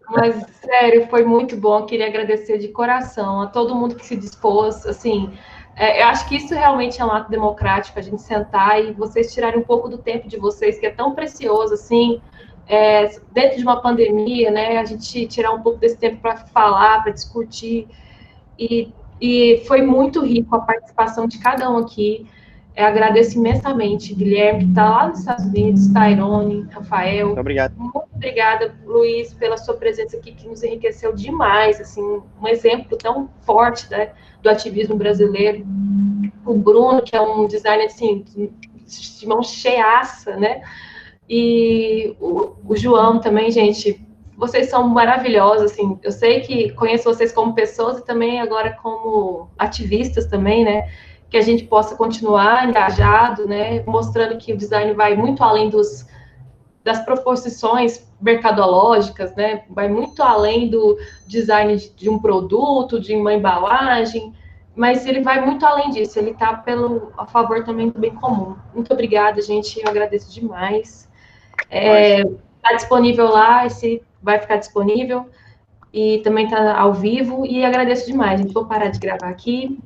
S1: Mas, sério, foi muito bom. Eu queria agradecer de coração a todo mundo que se dispôs. Assim, eu acho que isso realmente é um ato democrático, a gente sentar e vocês tirarem um pouco do tempo de vocês, que é tão precioso, assim, dentro de uma pandemia, né? A gente tirar um pouco desse tempo para falar, para discutir. E foi muito rico a participação de cada um aqui. Agradeço imensamente, Guilherme, que está lá nos Estados Unidos, Tairone, Rafael.
S2: Muito obrigado.
S1: Muito obrigada, Luiz, pela sua presença aqui, que nos enriqueceu demais. Assim, um exemplo tão forte, né, do ativismo brasileiro. O Bruno, que é um designer assim, de mão cheiaça, né? E o João também, gente. Vocês são maravilhosos, assim. Eu sei que conheço vocês como pessoas e também agora como ativistas também, né? Que a gente possa continuar engajado, né, mostrando que o design vai muito além das proposições mercadológicas, né, vai muito além do design de um produto, de uma embalagem, mas ele vai muito além disso, ele está a favor também do bem comum. Muito obrigada, gente, eu agradeço demais. Está disponível lá, vai ficar disponível, e também está ao vivo, e agradeço demais, gente. Vou parar de gravar aqui.